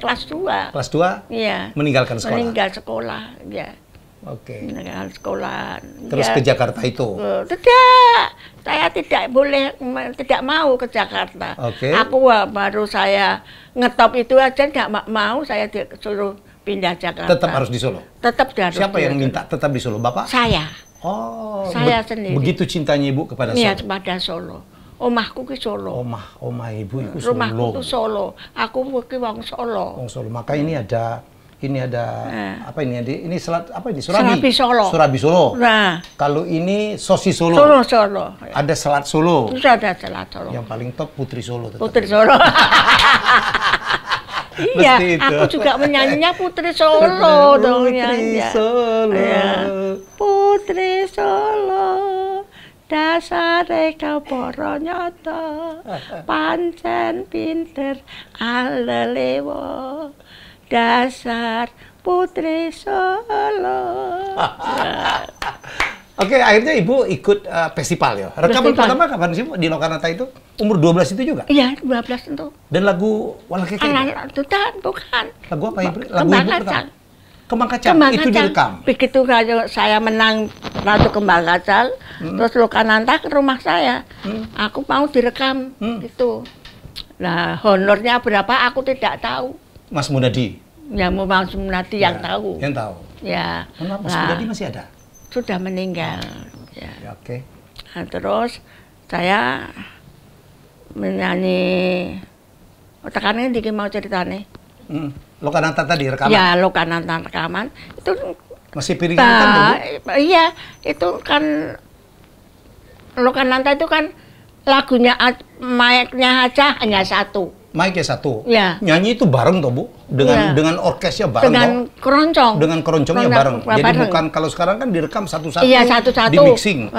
[SPEAKER 2] kelas 2.
[SPEAKER 1] Kelas 2?
[SPEAKER 2] Iya.
[SPEAKER 1] Meninggalkan sekolah?
[SPEAKER 2] Meninggal sekolah, ya.
[SPEAKER 1] Oke.
[SPEAKER 2] Meninggal sekolah.
[SPEAKER 1] Terus ke Jakarta itu?
[SPEAKER 2] Tidak. Saya tidak mau ke Jakarta.
[SPEAKER 1] Oke.
[SPEAKER 2] Aku baru saya ngetop itu aja tidak mau, saya disuruh pindah Jakarta.
[SPEAKER 1] Tetap harus di Solo?
[SPEAKER 2] Tetap harus.
[SPEAKER 1] Siapa yang minta tetap di Solo? Bapak?
[SPEAKER 2] Saya.
[SPEAKER 1] Oh,
[SPEAKER 2] saya sendiri.
[SPEAKER 1] Begitu cintanya Ibu kepada Solo?
[SPEAKER 2] Iya, kepada Solo. Omahku ke Solo.
[SPEAKER 1] Omah Ibu itu Solo.
[SPEAKER 2] Rumahku itu Solo. Aku ki wong Solo.
[SPEAKER 1] Wong Solo. Maka ini ada apa ini? Ini selat apa ini?
[SPEAKER 2] Surabi Solo.
[SPEAKER 1] Surabi Solo.
[SPEAKER 2] Nah,
[SPEAKER 1] kalau ini sosis Solo.
[SPEAKER 2] Solo.
[SPEAKER 1] Ada selat Solo.
[SPEAKER 2] Terus ada selat Solo.
[SPEAKER 1] Yang paling top Putri Solo.
[SPEAKER 2] Putri Solo. Iya, aku juga menyanyinya Putri Solo dong ya.
[SPEAKER 1] Putri Solo.
[SPEAKER 2] Ya. Putri Solo. Dasare kapara nyata. Pancen pinter alelewo. Dasar Putri Solo.
[SPEAKER 1] Oke, akhirnya Ibu ikut festival ya. Rekaman pertama kapan sih Bu di Lokananta itu? Umur 12 itu juga?
[SPEAKER 2] Iya, 12 tentu.
[SPEAKER 1] Dan lagu Walah Keke?
[SPEAKER 2] Bukan.
[SPEAKER 1] Lagu apa Ibu?
[SPEAKER 2] Lagu Kembang Kacang.
[SPEAKER 1] Kembang Kacang, itu direkam?
[SPEAKER 2] Begitu saya menang Ratu Kembang Kacang, terus Lokananta ke rumah saya. Aku mau direkam, gitu. Nah, honornya berapa aku tidak tahu.
[SPEAKER 1] Mas Munadi?
[SPEAKER 2] Ya Mas Muladi yang tahu.
[SPEAKER 1] Yang tahu.
[SPEAKER 2] Ya.
[SPEAKER 1] Kenapa Mas Muladi masih ada?
[SPEAKER 2] Sudah meninggal. Ya.
[SPEAKER 1] Ya, oke.
[SPEAKER 2] Nah, terus saya menyanyi. Tekannya dikit mau ceritanya.
[SPEAKER 1] Lokananta tadi rekaman.
[SPEAKER 2] Ya, Lokananta rekaman itu
[SPEAKER 1] masih piringan kan Bu?
[SPEAKER 2] Iya, itu kan Lokananta itu kan lagunya mic-nya aja hanya satu.
[SPEAKER 1] Mic-nya satu.
[SPEAKER 2] Ya.
[SPEAKER 1] Nyanyi itu bareng toh Bu? Dengan orkesnya bareng
[SPEAKER 2] dengan
[SPEAKER 1] toh?
[SPEAKER 2] keroncong.
[SPEAKER 1] Dengan keroncongnya bareng. Jadi
[SPEAKER 2] bareng.
[SPEAKER 1] bukan kalau sekarang kan direkam satu-satu.
[SPEAKER 2] Iya, satu-satu.
[SPEAKER 1] Di mixing.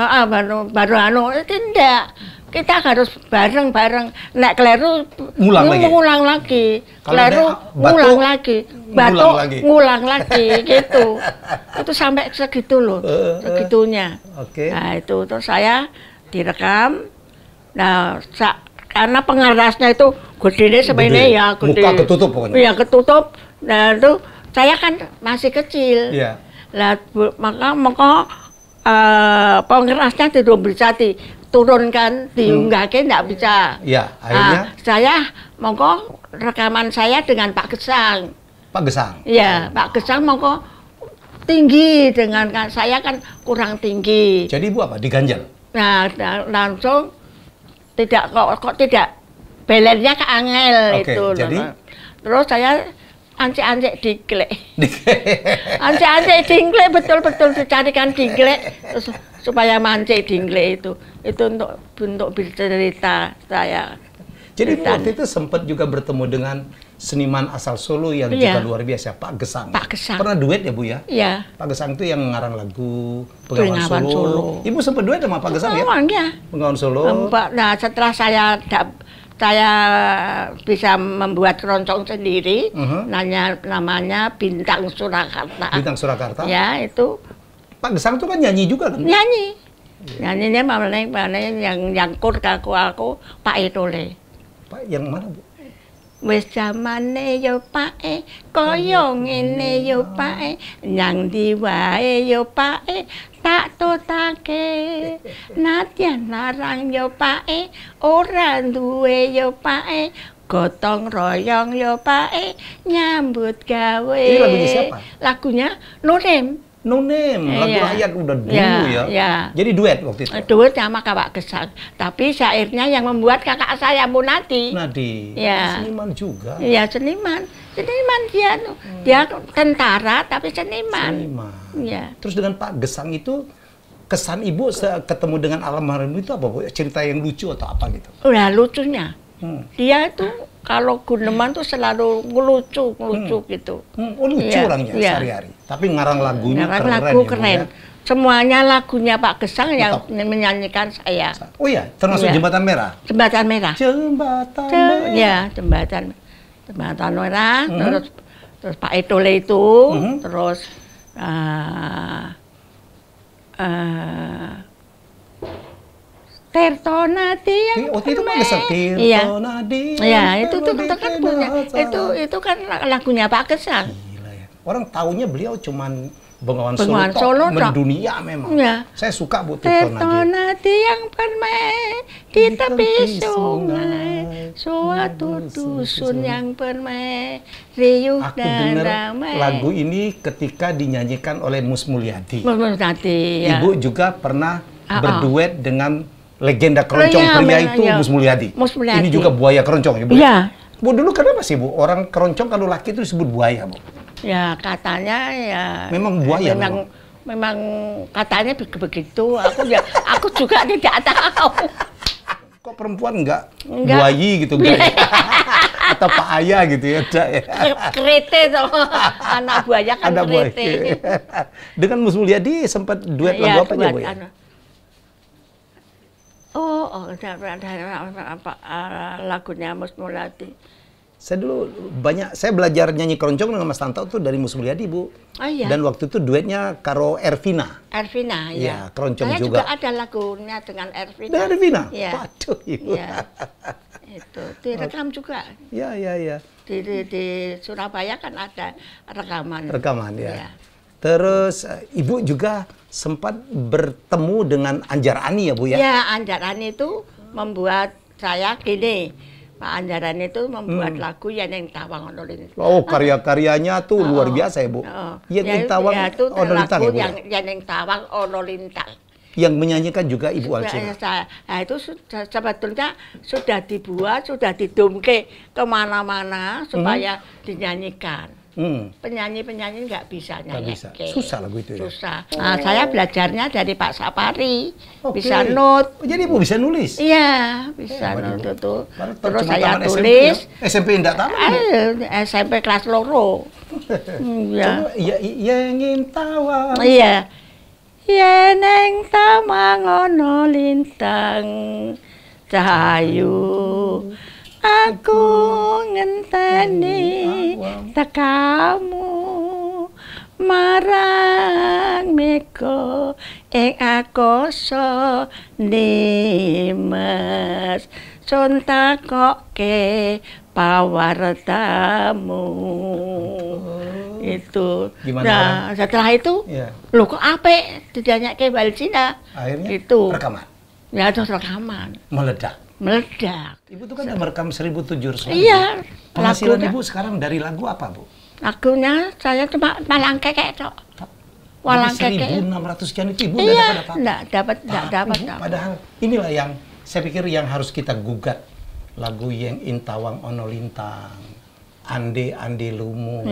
[SPEAKER 2] Baru tidak. Kita harus bareng-bareng. Nek keliru ngulang lagi. Keliru ngulang lagi. Batuk ngulang lagi gitu. Itu sampai segitu loh. Segitunya.
[SPEAKER 1] Oke.
[SPEAKER 2] Nah, itu terus saya direkam. Nah, karena pengarasnya itu gede sebenarnya ya gede.
[SPEAKER 1] Muka ketutup pokoknya.
[SPEAKER 2] Iya, ketutup. Nah, itu saya kan masih kecil.
[SPEAKER 1] Iya.
[SPEAKER 2] Lah maka pengerasnya tidak bisa diturunkan, diunggahkan tidak bisa.
[SPEAKER 1] Iya, akhirnya
[SPEAKER 2] saya mongko rekaman saya dengan Pak Gesang.
[SPEAKER 1] Pak Gesang.
[SPEAKER 2] Iya, Pak Gesang mongko tinggi dengan saya kan kurang tinggi.
[SPEAKER 1] Jadi Ibu apa? Diganjal.
[SPEAKER 2] Nah, langsung tidak kok tidak belernya ke angel itu.
[SPEAKER 1] Jadi
[SPEAKER 2] terus saya ancek-ancek diglek. Ancek-ancek diglek betul-betul dicarikan diglek supaya mancek diglek itu. Itu untuk bercerita saya.
[SPEAKER 1] Jadi waktu itu sempat juga bertemu dengan seniman asal Solo yang juga luar biasa, Pak Gesang.
[SPEAKER 2] Pak Gesang.
[SPEAKER 1] Pernah duet ya Bu ya?
[SPEAKER 2] Iya.
[SPEAKER 1] Pak Gesang itu yang mengarang lagu Bengawan Solo. Ibu sempat duet sama Pak Gesang ya?
[SPEAKER 2] Iya.
[SPEAKER 1] Bengawan Solo.
[SPEAKER 2] Nah, setelah saya bisa membuat keroncong sendiri, namanya Bintang Surakarta.
[SPEAKER 1] Bintang Surakarta.
[SPEAKER 2] Ya, itu.
[SPEAKER 1] Pak Gesang itu kan nyanyi juga kan?
[SPEAKER 2] Nyanyi. Nyanyinya mana yang kur aku Pak Itole.
[SPEAKER 1] Pak yang mana Bu?
[SPEAKER 2] Wis jamane yo Pake, kaya ngene yo Pake, nyang ndi wae yo Pake, tak tutake. Nadyan larang yo Pake, ora duwe yo Pake, gotong royong yo Pake, nyambut gawe.
[SPEAKER 1] Ini lagunya siapa?
[SPEAKER 2] Lagunya Nurim.
[SPEAKER 1] No Name, lagu rakyat udah dulu ya. Jadi duet waktu itu.
[SPEAKER 2] Duet sama Kakak Gesang. Tapi syairnya yang membuat kakak saya Munadi. Ya.
[SPEAKER 1] Seniman juga.
[SPEAKER 2] Iya, seniman. Seniman dia tentara tapi seniman. Ya.
[SPEAKER 1] Terus dengan Pak Gesang itu kesan Ibu ketemu dengan almarhum itu apa Bu? Cerita yang lucu atau apa gitu?
[SPEAKER 2] Udah lucunya. Dia itu kalau Guneman tuh selalu ngelucu gitu.
[SPEAKER 1] Lucu orangnya sehari-hari. Tapi ngarang lagunya
[SPEAKER 2] keren. Lagu keren. Ya? Semuanya lagunya Pak Gesang yang menyanyikan saya.
[SPEAKER 1] Oh iya, termasuk Jembatan Merah?
[SPEAKER 2] Jembatan Merah.
[SPEAKER 1] Jembatan Merah.
[SPEAKER 2] Ya, Jembatan Merah. Terus Pak Itole itu. Terus Tirtonadi yang
[SPEAKER 1] itu Pak Gesang. Tirtonadi.
[SPEAKER 2] Iya, itu kan punya. Itu kan lagunya Pak Gesang.
[SPEAKER 1] Gila ya. Orang taunya beliau cuman Bengawan Solo mendunia memang. Ya. Saya suka Bu
[SPEAKER 2] Tirtonadi yang permai di tepi sungai, suatu dusun yang permai, riuh dan ramai.
[SPEAKER 1] Lagu ini ketika dinyanyikan oleh Mus Mulyadi.
[SPEAKER 2] Mus Mulyadi. Ya.
[SPEAKER 1] Ibu juga pernah berduet dengan legenda keroncong pria itu Mus Mulyadi. Ini juga buaya keroncong ya Bu?
[SPEAKER 2] Iya.
[SPEAKER 1] Bu dulu kenapa sih Bu? Orang keroncong kalau laki itu disebut buaya Bu?
[SPEAKER 2] Ya katanya ya.
[SPEAKER 1] Memang buaya.
[SPEAKER 2] Memang katanya begitu. Aku juga tidak tahu.
[SPEAKER 1] Kok perempuan enggak buayi gitu enggak? Atau Pak Ayah gitu ya?
[SPEAKER 2] Kerete tuh. Anak buaya kan kerete.
[SPEAKER 1] Dengan Mus Mulyadi sempat duet lagu apa aja Bu ya?
[SPEAKER 2] Lagunya Mus Mulyadi.
[SPEAKER 1] Saya dulu saya belajar nyanyi keroncong dengan Mas Tanto tuh dari Mus Mulyadi Bu.
[SPEAKER 2] Oh iya.
[SPEAKER 1] Dan waktu itu duetnya karo Ervina.
[SPEAKER 2] Ervina,
[SPEAKER 1] ya. Keroncong
[SPEAKER 2] saya
[SPEAKER 1] juga.
[SPEAKER 2] Saya juga ada lagunya dengan Ervina.
[SPEAKER 1] Dengan Ervina?
[SPEAKER 2] Iya.
[SPEAKER 1] Waduh, Ibu.
[SPEAKER 2] Iya. Itu direkam juga.
[SPEAKER 1] Iya.
[SPEAKER 2] Di Surabaya kan ada rekaman.
[SPEAKER 1] Rekaman ya. Terus Ibu juga sempat bertemu dengan Anjar Ani ya Bu ya?
[SPEAKER 2] Ya, Anjar Ani itu membuat saya gini. Pak Anjaran itu membuat lagu Yeneng Tawang Ono Lintang.
[SPEAKER 1] Oh, karya-karyanya tuh luar biasa ya, Bu. Yeneng Tawang
[SPEAKER 2] itu
[SPEAKER 1] Ono Lintang ya,
[SPEAKER 2] lagu
[SPEAKER 1] Bu.
[SPEAKER 2] yang Yeneng Tawang Ono Lintang.
[SPEAKER 1] Yang menyanyikan juga Ibu Alcina.
[SPEAKER 2] Nah, itu sebetulnya sudah dibuat, sudah didumke kemana-mana supaya dinyanyikan. Penyanyi-penyanyi nggak bisa nyanyi.
[SPEAKER 1] Susah lagu itu ya?
[SPEAKER 2] Susah. Nah, saya belajarnya dari Pak Sapari. Bisa not.
[SPEAKER 1] Jadi Ibu bisa nulis?
[SPEAKER 2] Iya, bisa not itu. Terus
[SPEAKER 1] Cuma
[SPEAKER 2] saya
[SPEAKER 1] taman
[SPEAKER 2] tulis.
[SPEAKER 1] SMP enggak tahu?
[SPEAKER 2] SMP kelas loro. Iya.
[SPEAKER 1] Yeneng Tawang.
[SPEAKER 2] Iya. Yeneng Tawang Ono Lintang Cahayu. Aku ngenteni tekamu marang meko ing akasa nimes sun takoke pawartamu. Itu.
[SPEAKER 1] Gimana?
[SPEAKER 2] Nah, setelah itu, loh kok apik dinyanyikke Alcina.
[SPEAKER 1] Akhirnya
[SPEAKER 2] itu
[SPEAKER 1] rekaman.
[SPEAKER 2] Ya terus rekaman.
[SPEAKER 1] Meledak.
[SPEAKER 2] Ibu
[SPEAKER 1] tuh kan merekam 1.700 lagu.
[SPEAKER 2] Iya.
[SPEAKER 1] Penghasilan Ibu sekarang dari lagu apa, Bu?
[SPEAKER 2] Lagunya saya cuma malang kekek, Cok. Walang kekek.
[SPEAKER 1] 1.600 sekian itu Ibu
[SPEAKER 2] iya,
[SPEAKER 1] nggak dapat apa-apa.
[SPEAKER 2] Nggak dapat.
[SPEAKER 1] Padahal inilah yang saya pikir yang harus kita gugat. Lagu yang Intawang Ono Lintang, Ande Ande Lumu,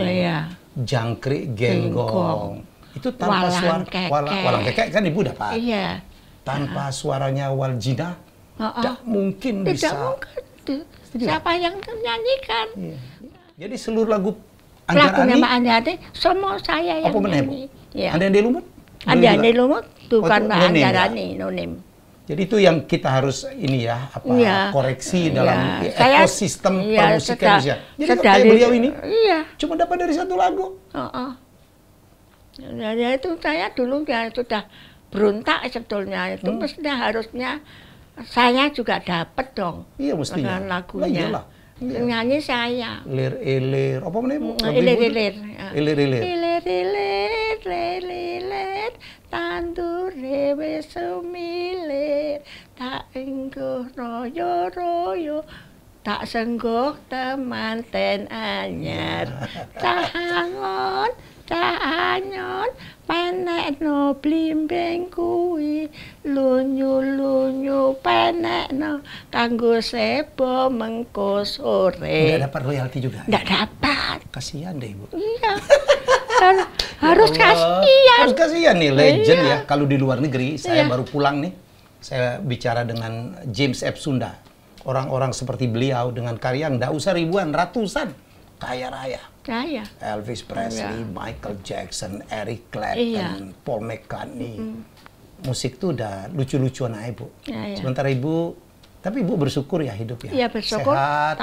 [SPEAKER 1] Jangkrik Genggong. Itu tanpa suara walang kekek kan Ibu dapat.
[SPEAKER 2] Iya.
[SPEAKER 1] Tanpa suaranya Waljina. Tidak mungkin bisa.
[SPEAKER 2] Mungkin. Siapa yang menyanyikan?
[SPEAKER 1] Iya. Jadi seluruh lagu
[SPEAKER 2] Lagunya Mbak Anjani, semua saya yang nyanyi.
[SPEAKER 1] Ya. Ande Lumut?
[SPEAKER 2] Ande Lumut, bukan Mbak Anjani, nonim.
[SPEAKER 1] Jadi itu yang kita harus ini ya, koreksi dalam ekosistem permusikan Indonesia. Jadi kayak beliau ini, cuma dapat dari satu lagu.
[SPEAKER 2] Ya itu saya dulu ya sudah berontak sebetulnya. Itu mestinya harusnya saya juga dapat dong.
[SPEAKER 1] Iya mestinya.
[SPEAKER 2] Dengan lagunya. Nyanyi saya.
[SPEAKER 1] Ilir, apa namanya?
[SPEAKER 2] Ilir.
[SPEAKER 1] Ilir.
[SPEAKER 2] Tandure wis sumilir, tak engguh royo-royo, tak senggok temanten anyar. Cahangon, penekno blimbing kuwi, lunyu-lunyu penekno kanggo sebo mengko sore.
[SPEAKER 1] Nggak dapat royalti juga?
[SPEAKER 2] Nggak dapat.
[SPEAKER 1] Kasihan deh Ibu.
[SPEAKER 2] Iya. Harus kasihan.
[SPEAKER 1] Harus kasihan nih, legend ya. Kalau di luar negeri, saya baru pulang nih. Saya bicara dengan James F. Sunda. Orang-orang seperti beliau dengan karya nggak usah ribuan, ratusan. Kaya raya.
[SPEAKER 2] Kaya.
[SPEAKER 1] Elvis Presley, Michael Jackson, Eric Clapton, Paul McCartney. Musik tuh udah lucu-lucuan aja, Bu. Sementara Ibu, tapi Ibu bersyukur ya hidup ya.
[SPEAKER 2] Iya bersyukur,
[SPEAKER 1] sehat.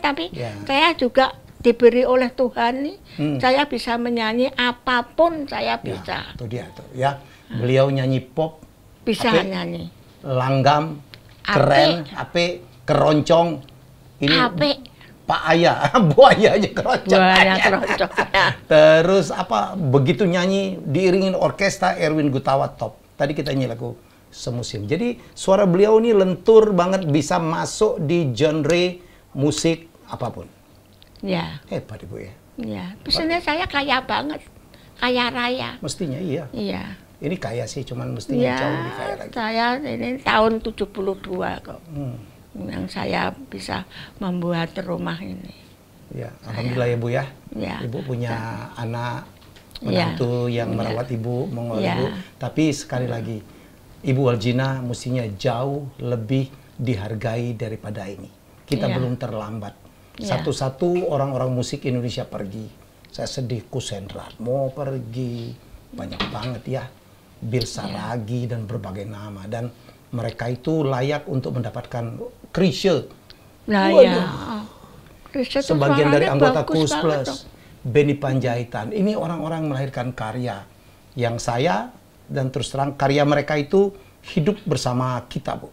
[SPEAKER 2] tapi saya juga diberi oleh Tuhan nih, saya bisa menyanyi apapun saya bisa.
[SPEAKER 1] Itu dia tuh ya. Beliau nyanyi pop,
[SPEAKER 2] bisa nyanyi.
[SPEAKER 1] Langgam, keren, keroncong. Ini Pak Ayah, Bu Ayah aja keroncong. Terus begitu nyanyi diiringin orkestra Erwin Gutawa top. Tadi kita nyanyi lagu Semusim. Jadi suara beliau ini lentur banget, bisa masuk di genre musik apapun.
[SPEAKER 2] Ya.
[SPEAKER 1] Hebat Ibu ya.
[SPEAKER 2] Ya, pesannya saya kaya banget, kaya raya.
[SPEAKER 1] Mestinya iya.
[SPEAKER 2] Iya.
[SPEAKER 1] Ini kaya sih, cuman mestinya jauh lebih kaya lagi.
[SPEAKER 2] Saya ini tahun 72 kok. Yang saya bisa membuat rumah ini.
[SPEAKER 1] Ya, alhamdulillah ya Bu ya. Ibu punya anak menantu yang merawat Ibu, mengurus Ibu. Tapi sekali lagi, Ibu Waljina mestinya jauh lebih dihargai daripada ini. Kita belum terlambat. Satu-satu orang-orang musik Indonesia pergi. Saya sedih, Kusendrat mau pergi. Banyak banget ya. Bill Saragi dan berbagai nama. Dan mereka itu layak untuk mendapatkan Chrisye.
[SPEAKER 2] Nah, ya.
[SPEAKER 1] Sebagian dari anggota Kus Plus, Benny Panjaitan. Ini orang-orang melahirkan karya yang saya dan terus terang karya mereka itu hidup bersama kita, Bu.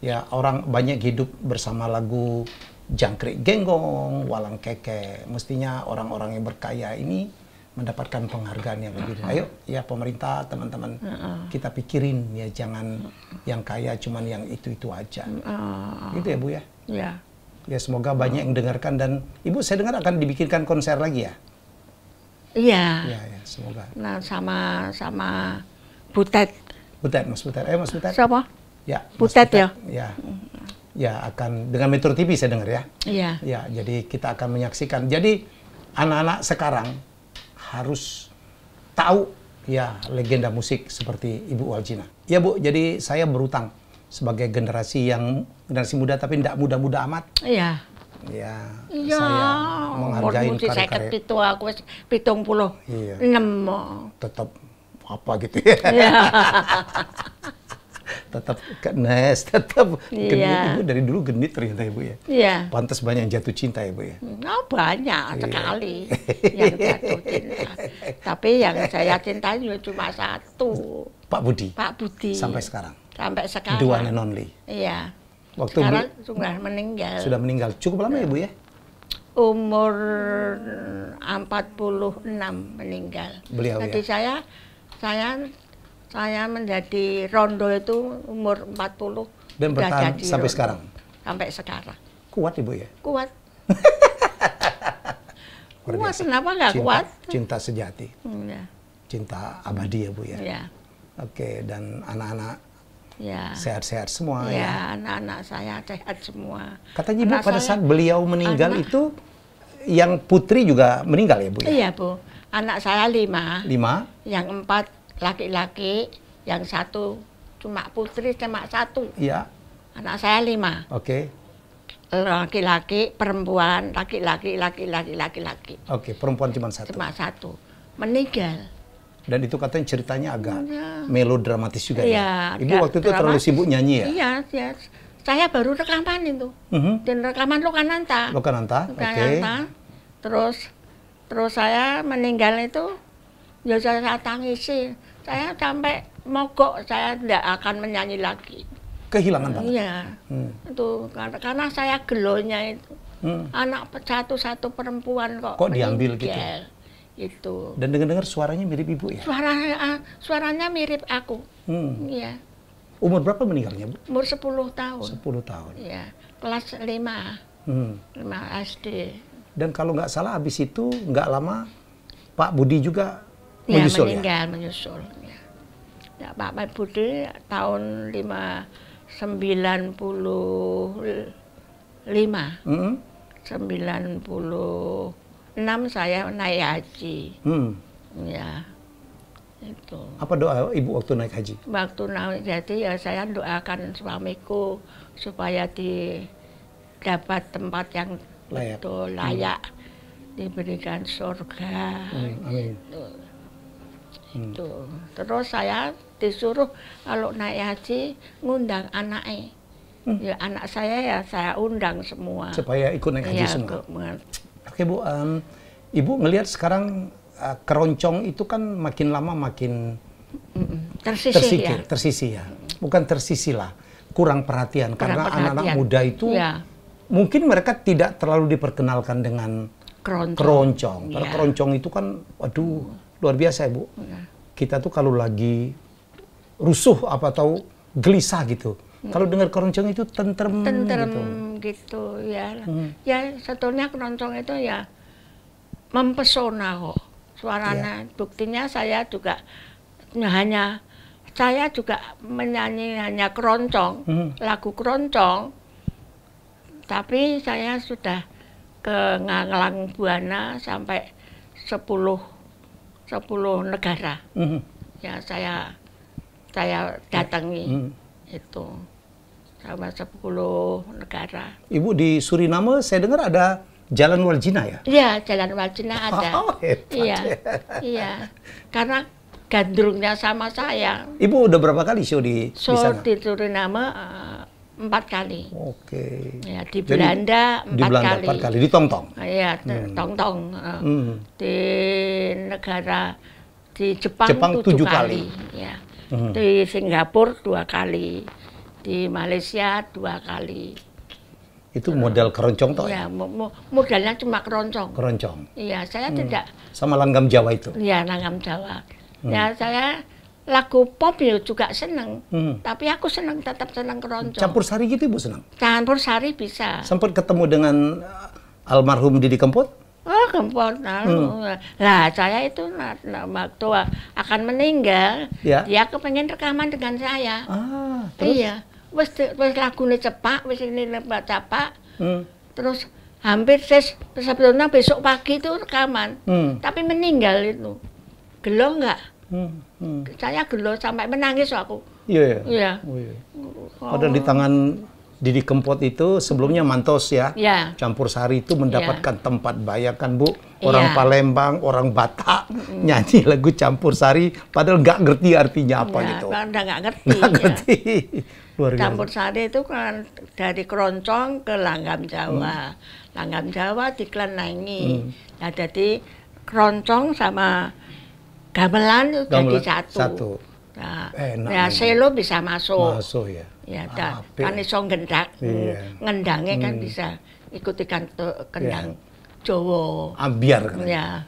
[SPEAKER 1] Ya, orang banyak hidup bersama lagu Jangkrik Genggong, Walang Keke. Mestinya orang-orang yang berkaya ini mendapatkan penghargaan yang lebih. Ayo ya pemerintah, teman-teman, kita pikirin ya, jangan yang kaya cuman yang itu-itu aja. Gitu ya Bu ya?
[SPEAKER 2] Ya.
[SPEAKER 1] Ya semoga banyak yang dengarkan dan Ibu saya dengar akan dibikinkan konser lagi ya.
[SPEAKER 2] Iya.
[SPEAKER 1] Ya, semoga.
[SPEAKER 2] Nah sama Butet.
[SPEAKER 1] Butet, Mas Butet. Mas Butet.
[SPEAKER 2] Siapa?
[SPEAKER 1] Ya.
[SPEAKER 2] Butet ya.
[SPEAKER 1] Ya. Ya akan dengan Metro TV saya dengar ya.
[SPEAKER 2] Iya.
[SPEAKER 1] Ya, jadi kita akan menyaksikan. Jadi anak-anak sekarang harus tahu ya legenda musik seperti Ibu Waljina. Ya Bu, jadi saya berutang sebagai generasi muda tapi tidak muda-muda amat.
[SPEAKER 2] Iya.
[SPEAKER 1] Ya,
[SPEAKER 2] Iya.
[SPEAKER 1] saya menghargai
[SPEAKER 2] karya-karya itu aku 70.
[SPEAKER 1] Iya.
[SPEAKER 2] 6.
[SPEAKER 1] Tetap apa gitu ya.
[SPEAKER 2] Iya.
[SPEAKER 1] Tetap kenes, tetap
[SPEAKER 2] Iya.
[SPEAKER 1] genit. Ibu dari dulu genit ternyata Ibu ya.
[SPEAKER 2] Iya.
[SPEAKER 1] Pantas banyak yang jatuh cinta Ibu ya.
[SPEAKER 2] Oh, banyak sekali yang jatuh cinta. Tapi yang saya cintai cuma satu.
[SPEAKER 1] Pak Budi.
[SPEAKER 2] Pak Budi.
[SPEAKER 1] Sampai sekarang.
[SPEAKER 2] Sampai sekarang.
[SPEAKER 1] The one and only.
[SPEAKER 2] Iya.
[SPEAKER 1] Waktu
[SPEAKER 2] Sekarang sudah meninggal.
[SPEAKER 1] Sudah meninggal. Cukup lama ya Bu ya?
[SPEAKER 2] Umur 46 meninggal.
[SPEAKER 1] Beliau
[SPEAKER 2] Jadi
[SPEAKER 1] ya?
[SPEAKER 2] saya menjadi rondo itu umur 40.
[SPEAKER 1] Dan
[SPEAKER 2] udah
[SPEAKER 1] bertahan
[SPEAKER 2] jadi
[SPEAKER 1] sampai
[SPEAKER 2] rondo.
[SPEAKER 1] sekarang?
[SPEAKER 2] Sampai sekarang.
[SPEAKER 1] Kuat Ibu ya?
[SPEAKER 2] Kuat.
[SPEAKER 1] Luar
[SPEAKER 2] Kuat,
[SPEAKER 1] biasa.
[SPEAKER 2] kenapa nggak kuat?
[SPEAKER 1] Cinta sejati.
[SPEAKER 2] Iya.
[SPEAKER 1] Cinta abadi ya Bu ya?
[SPEAKER 2] Iya.
[SPEAKER 1] Oke, dan anak-anak
[SPEAKER 2] Ya.
[SPEAKER 1] sehat-sehat semua ya?
[SPEAKER 2] Ya, anak-anak saya sehat semua.
[SPEAKER 1] Katanya Ibu
[SPEAKER 2] Anak
[SPEAKER 1] pada
[SPEAKER 2] saya-
[SPEAKER 1] saat beliau meninggal
[SPEAKER 2] anak-
[SPEAKER 1] itu yang putri juga meninggal ya Bu ya?
[SPEAKER 2] Iya, Bu. Anak saya 5,
[SPEAKER 1] 5?
[SPEAKER 2] yang 4 laki-laki, yang 1 cuma putri, cuma 1.
[SPEAKER 1] Iya.
[SPEAKER 2] Anak saya 5.
[SPEAKER 1] Oke.
[SPEAKER 2] Laki-laki, perempuan, laki-laki.
[SPEAKER 1] Oke, perempuan cuma 1.
[SPEAKER 2] Cuma 1. Meninggal.
[SPEAKER 1] Dan itu katanya ceritanya agak
[SPEAKER 2] Iya.
[SPEAKER 1] melodramatis juga
[SPEAKER 2] Iya,
[SPEAKER 1] ya? Ibu
[SPEAKER 2] ada
[SPEAKER 1] waktu itu terlalu
[SPEAKER 2] dramatis.
[SPEAKER 1] sibuk nyanyi ya?
[SPEAKER 2] Iya, iya. Saya baru rekaman itu.
[SPEAKER 1] Mhm.
[SPEAKER 2] Dan rekaman Lokananta.
[SPEAKER 1] Lokananta, oke.
[SPEAKER 2] Lokananta. Terus saya meninggal itu, ya saya tangisi. Saya sampai mogok, saya tidak akan menyanyi lagi.
[SPEAKER 1] Kehilangan banget?
[SPEAKER 2] Iya. Itu karena saya gelonya itu. Anak satu perempuan kok
[SPEAKER 1] diambil gitu?
[SPEAKER 2] meninggal. Itu.
[SPEAKER 1] Dan dengar-dengar suaranya mirip Ibu ya?
[SPEAKER 2] Suaranya mirip aku.
[SPEAKER 1] Hmm.
[SPEAKER 2] Iya.
[SPEAKER 1] Umur berapa meninggalnya Bu?
[SPEAKER 2] Umur 10 tahun.
[SPEAKER 1] 10 tahun.
[SPEAKER 2] Iya. Kelas 5.
[SPEAKER 1] Hmm.
[SPEAKER 2] 5 SD.
[SPEAKER 1] Dan kalau nggak salah habis itu nggak lama Pak Budi juga
[SPEAKER 2] Ya,
[SPEAKER 1] menyusul ya?
[SPEAKER 2] meninggal, menyusul. Ya, Pak Budi tahun 95.
[SPEAKER 1] Hmm.
[SPEAKER 2] 96 saya naik haji. Ya, itu.
[SPEAKER 1] Apa doa Ibu waktu naik haji?
[SPEAKER 2] Waktu naik haji ya saya doakan suamiku supaya dapat tempat yang
[SPEAKER 1] Layak.
[SPEAKER 2] betul, layak, diberikan surga.
[SPEAKER 1] Amin.
[SPEAKER 2] Itu. Terus saya disuruh kalau naik haji ngundang anaknya. Ya anak saya ya saya undang semua.
[SPEAKER 1] Supaya ikut naik haji
[SPEAKER 2] Ya,
[SPEAKER 1] semua. Oke Bu, Ibu ngelihat sekarang keroncong itu kan makin lama makin tersisih ya. Bukan tersisih lah, kurang perhatian. Karena anak-anak muda itu
[SPEAKER 2] ya,
[SPEAKER 1] mungkin mereka tidak terlalu diperkenalkan dengan keroncong. Karena
[SPEAKER 2] Ya.
[SPEAKER 1] keroncong itu kan, waduh, luar biasa ya Bu.
[SPEAKER 2] Ya.
[SPEAKER 1] Kita tuh kalau lagi rusuh apa atau gelisah gitu, kalau dengar keroncong itu tentrem
[SPEAKER 2] gitu ya. Ya sebetulnya keroncong itu ya mempesona kok suaranya. Buktinya saya juga menyanyi hanya keroncong, lagu keroncong. Tapi saya sudah ke Ngalang Buana sampai 10 negara. Ya saya datangi itu sama 10 negara.
[SPEAKER 1] Ibu di Suriname saya dengar ada Jalan Waljina ya?
[SPEAKER 2] Iya, Jalan Waljina ada.
[SPEAKER 1] Oh, hebat.
[SPEAKER 2] Iya. Karena gandrungnya sama saya.
[SPEAKER 1] Ibu udah berapa kali show di sana?
[SPEAKER 2] Di Suriname 4 kali.
[SPEAKER 1] Oke.
[SPEAKER 2] Ya, di Belanda 4 kali.
[SPEAKER 1] Di Tongtong?
[SPEAKER 2] Iya, Tongtong. Di negara di Jepang 7 kali. Ya. Di Singapura 2 kali. Di Malaysia 2 kali.
[SPEAKER 1] Itu model keroncong toh
[SPEAKER 2] ya? Modalnya cuma keroncong.
[SPEAKER 1] Keroncong?
[SPEAKER 2] Iya, saya tidak.
[SPEAKER 1] Sama langgam Jawa itu?
[SPEAKER 2] Iya, langgam Jawa. Ya, saya lagu pop ya juga seneng. Tapi aku tetap seneng keroncong.
[SPEAKER 1] Campur sari gitu Ibu senang?
[SPEAKER 2] Campur sari bisa.
[SPEAKER 1] Sempat ketemu dengan almarhum Didi Kempot?
[SPEAKER 2] Oh, Kempot. Lah, saya itu waktu akan meninggal,
[SPEAKER 1] Ya.
[SPEAKER 2] dia kepengen rekaman dengan saya.
[SPEAKER 1] Terus?
[SPEAKER 2] Iya. Wis lagune cepak, wis ini cepak. Terus hampir sebetulnya besok pagi itu rekaman. Tapi meninggal itu. Gelo enggak? Saya gelo sampai menangis aku.
[SPEAKER 1] Iya.
[SPEAKER 2] Iya.
[SPEAKER 1] Oh, iya. Padahal di tangan Didi Kempot itu sebelumnya Mantos ya.
[SPEAKER 2] Ya.
[SPEAKER 1] Campur sari itu mendapatkan tempat, bayangkan Bu, orang Palembang, orang Batak nyanyi lagu campur sari padahal nggak ngerti artinya apa gitu.
[SPEAKER 2] Udah nggak ngerti.
[SPEAKER 1] Nggak ngerti. Luar biasa.
[SPEAKER 2] Campur sari itu kan dari keroncong ke langgam Jawa. Langgam Jawa diklenengi. Nah, jadi keroncong sama gamelan itu jadi satu. Nah,
[SPEAKER 1] Enak
[SPEAKER 2] ya
[SPEAKER 1] memang.
[SPEAKER 2] selo bisa masuk.
[SPEAKER 1] Masuk ya.
[SPEAKER 2] Ya,
[SPEAKER 1] Apik.
[SPEAKER 2] kan iso ngendak.
[SPEAKER 1] Iya.
[SPEAKER 2] Ngendangnya kan bisa ikuti kendang Jawa.
[SPEAKER 1] Ambiar kan.
[SPEAKER 2] Ya.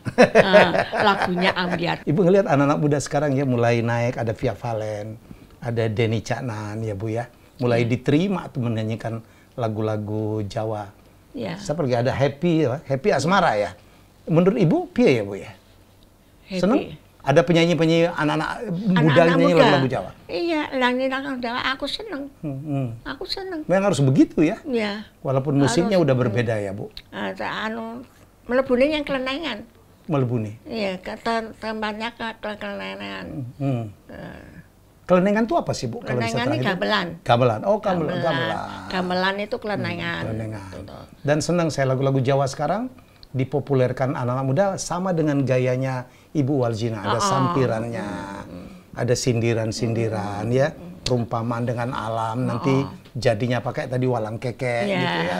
[SPEAKER 2] Lagunya ambiar.
[SPEAKER 1] Ibu ngelihat anak-anak muda sekarang ya mulai naik, ada Via Valen, ada Denny Caknan ya Bu ya. Mulai diterima tuh menyanyikan lagu-lagu Jawa.
[SPEAKER 2] Ya.
[SPEAKER 1] Seperti ada Happy Asmara ya. Menurut Ibu piye ya Bu ya?
[SPEAKER 2] Happy.
[SPEAKER 1] Seneng? Ada penyanyi-penyanyi anak-anak muda yang nyanyi lagu-lagu Jawa?
[SPEAKER 2] Iya, lagu Jawa aku seneng. Aku seneng.
[SPEAKER 1] Memang harus begitu ya?
[SPEAKER 2] Ya.
[SPEAKER 1] Walaupun musiknya udah berbeda ya Bu?
[SPEAKER 2] Melebuni yang kelenengan.
[SPEAKER 1] Melebuni?
[SPEAKER 2] Iya, tempatnya kelenengan.
[SPEAKER 1] Kelenengan itu apa sih Bu? Kalau bisa
[SPEAKER 2] Kelenengan ini
[SPEAKER 1] terakhir?
[SPEAKER 2] gamelan.
[SPEAKER 1] Gamelan, oh gamelan.
[SPEAKER 2] Gamelan itu kelenengan.
[SPEAKER 1] Kelenengan.
[SPEAKER 2] Gitu.
[SPEAKER 1] Dan senang saya lagu-lagu Jawa sekarang dipopulerkan anak-anak muda sama dengan gayanya Ibu Waljina. Ada sampirannya, ada sindiran-sindiran ya, perumpamaan dengan alam. Nanti jadinya pakai tadi walang keke gitu ya.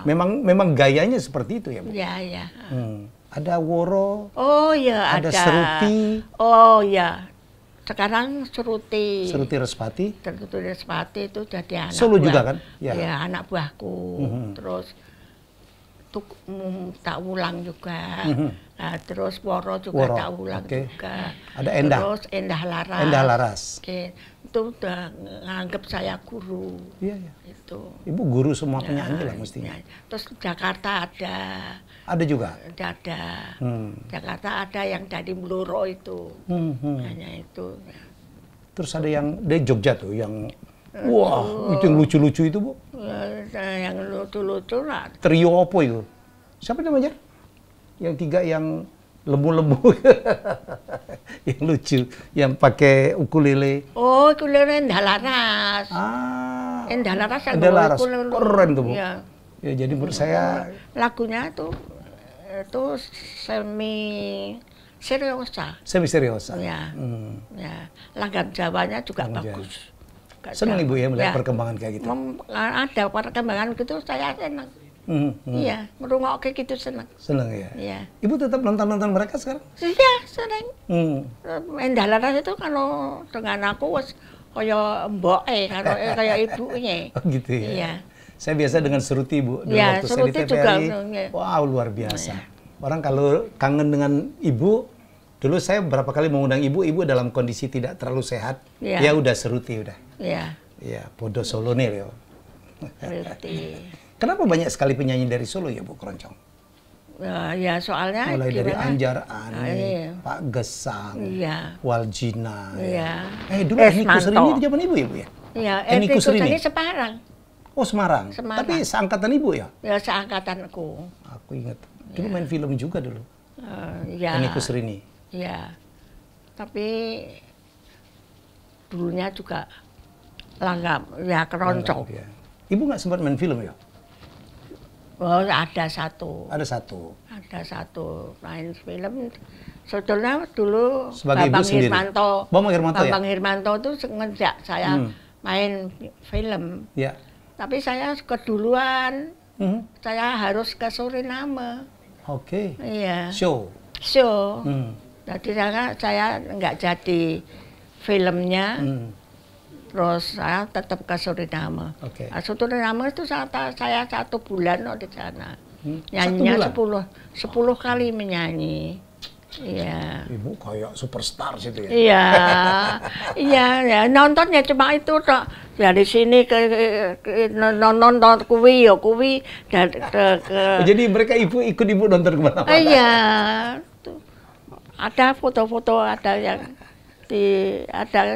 [SPEAKER 1] Memang gayanya seperti itu ya Bu?
[SPEAKER 2] Iya, iya.
[SPEAKER 1] Ada woro,
[SPEAKER 2] Oh iya,
[SPEAKER 1] ada seruti.
[SPEAKER 2] Oh iya. Sekarang seruti.
[SPEAKER 1] Seruti Respati.
[SPEAKER 2] Seruti Respati itu jadi anak
[SPEAKER 1] Solo
[SPEAKER 2] buah.
[SPEAKER 1] juga kan?
[SPEAKER 2] Ya,
[SPEAKER 1] Ya.
[SPEAKER 2] anak buahku. Terus tak ulang juga. Nah, terus Woro juga
[SPEAKER 1] Woro,
[SPEAKER 2] tak ulang
[SPEAKER 1] oke.
[SPEAKER 2] juga.
[SPEAKER 1] Ada Endah.
[SPEAKER 2] Terus Endah Laras.
[SPEAKER 1] Endah Laras.
[SPEAKER 2] Oke. Itu udah nganggep saya guru.
[SPEAKER 1] Iya, iya.
[SPEAKER 2] Itu.
[SPEAKER 1] Ibu guru semua penyanyi lah mestinya.
[SPEAKER 2] Terus Jakarta ada.
[SPEAKER 1] Ada juga?
[SPEAKER 2] Ada. Jakarta ada yang dari Bluro itu. Hanya itu.
[SPEAKER 1] Terus ada yang dari Jogja tuh yang wah, itu yang lucu-lucu itu Bu.
[SPEAKER 2] Yang lucu-lucu lah.
[SPEAKER 1] Trio apa itu? Siapa namanya? Yang tiga yang lembu-lembu. Yang lucu, yang pakai ukulele.
[SPEAKER 2] Oh, ukulele Endah Laras. Endah Laras yang
[SPEAKER 1] Endah
[SPEAKER 2] bawa
[SPEAKER 1] Laras.
[SPEAKER 2] ukulele.
[SPEAKER 1] Keren tuh Bu.
[SPEAKER 2] Iya.
[SPEAKER 1] Ya, jadi menurut saya
[SPEAKER 2] Lagunya itu semi seriosa.
[SPEAKER 1] semi seriosa.
[SPEAKER 2] Ya. Ya. Langgam Jawanya juga
[SPEAKER 1] Langgam
[SPEAKER 2] bagus. Gak
[SPEAKER 1] Senang
[SPEAKER 2] jauh.
[SPEAKER 1] Ibu ya melihat
[SPEAKER 2] Ya.
[SPEAKER 1] perkembangan kayak gitu.
[SPEAKER 2] Ada perkembangan gitu saya senang. Iya, ngerungokke gitu senang.
[SPEAKER 1] Senang ya.
[SPEAKER 2] Iya.
[SPEAKER 1] Ibu tetap nonton-nonton mereka sekarang?
[SPEAKER 2] Iya, senang.
[SPEAKER 1] Hmm.
[SPEAKER 2] Endah Laras itu kalau dengan aku wis kaya mboke karo kaya ibunya.
[SPEAKER 1] Oh gitu ya.
[SPEAKER 2] Iya.
[SPEAKER 1] Saya biasa dengan Seruti Bu. Dulu
[SPEAKER 2] Iya,
[SPEAKER 1] waktu
[SPEAKER 2] Seruti
[SPEAKER 1] saya di
[SPEAKER 2] juga,
[SPEAKER 1] TVRI.
[SPEAKER 2] iya.
[SPEAKER 1] Wow, luar biasa. Orang kalau kangen dengan Ibu, dulu saya berapa kali mengundang Ibu dalam kondisi tidak terlalu sehat.
[SPEAKER 2] Iya.
[SPEAKER 1] Ya udah Seruti udah.
[SPEAKER 2] Iya.
[SPEAKER 1] Ya, podo Solo nih yo.
[SPEAKER 2] Seruti.
[SPEAKER 1] Kenapa banyak sekali penyanyi dari Solo ya Bu Keroncong?
[SPEAKER 2] Ya soalnya
[SPEAKER 1] Mulai dari
[SPEAKER 2] gimana?
[SPEAKER 1] Anjar Ani,
[SPEAKER 2] Iya.
[SPEAKER 1] Pak Gesang,
[SPEAKER 2] Iya.
[SPEAKER 1] Waljina.
[SPEAKER 2] Iya.
[SPEAKER 1] Dulu Eni
[SPEAKER 2] Esmanto.
[SPEAKER 1] Kusrini di zaman Ibu ya Bu ya?
[SPEAKER 2] Iya,
[SPEAKER 1] Eni Kusrini.
[SPEAKER 2] ini Semarang.
[SPEAKER 1] Oh Semarang.
[SPEAKER 2] Semarang.
[SPEAKER 1] Tapi seangkatan Ibu ya?
[SPEAKER 2] Ya seangkatanku.
[SPEAKER 1] Aku ingat. Dulu main film juga dulu.
[SPEAKER 2] Iya.
[SPEAKER 1] Eni Kusrini.
[SPEAKER 2] Iya. Tapi dulunya juga langgam, ya keroncong.
[SPEAKER 1] Ya. Ibu nggak sempat main film ya?
[SPEAKER 2] Oh, ada satu.
[SPEAKER 1] Ada satu.
[SPEAKER 2] Ada satu main film. Sebetulnya dulu
[SPEAKER 1] Sebagai ibu
[SPEAKER 2] Bambang
[SPEAKER 1] sendiri?
[SPEAKER 2] Hirmanto.
[SPEAKER 1] Bambang Hirmanto ya?
[SPEAKER 2] Bambang Hirmanto itu ngejak saya main film.
[SPEAKER 1] Ya.
[SPEAKER 2] Tapi saya keduluan.
[SPEAKER 1] Mhm.
[SPEAKER 2] Saya harus ke Suriname.
[SPEAKER 1] Oke.
[SPEAKER 2] Iya.
[SPEAKER 1] Show.
[SPEAKER 2] So,
[SPEAKER 1] Hmm.
[SPEAKER 2] jadi saya nggak jadi filmnya. Terus saya tetap ke Suriname.
[SPEAKER 1] Oke.
[SPEAKER 2] Nah, Suriname itu saya 1 bulan di sana.
[SPEAKER 1] Satu
[SPEAKER 2] Nyanyinya
[SPEAKER 1] bulan?
[SPEAKER 2] 10 kali menyanyi. Iya.
[SPEAKER 5] Ibu kayak superstar situ ya.
[SPEAKER 2] Iya, iya, ya nontonnya cuma itu toh. Dari sini ke nonton kuwi ya kuwi dan ke.
[SPEAKER 5] Jadi mereka ikut ibu nonton kemana-mana.
[SPEAKER 2] Iya, tuh. Ada foto-foto, ada yang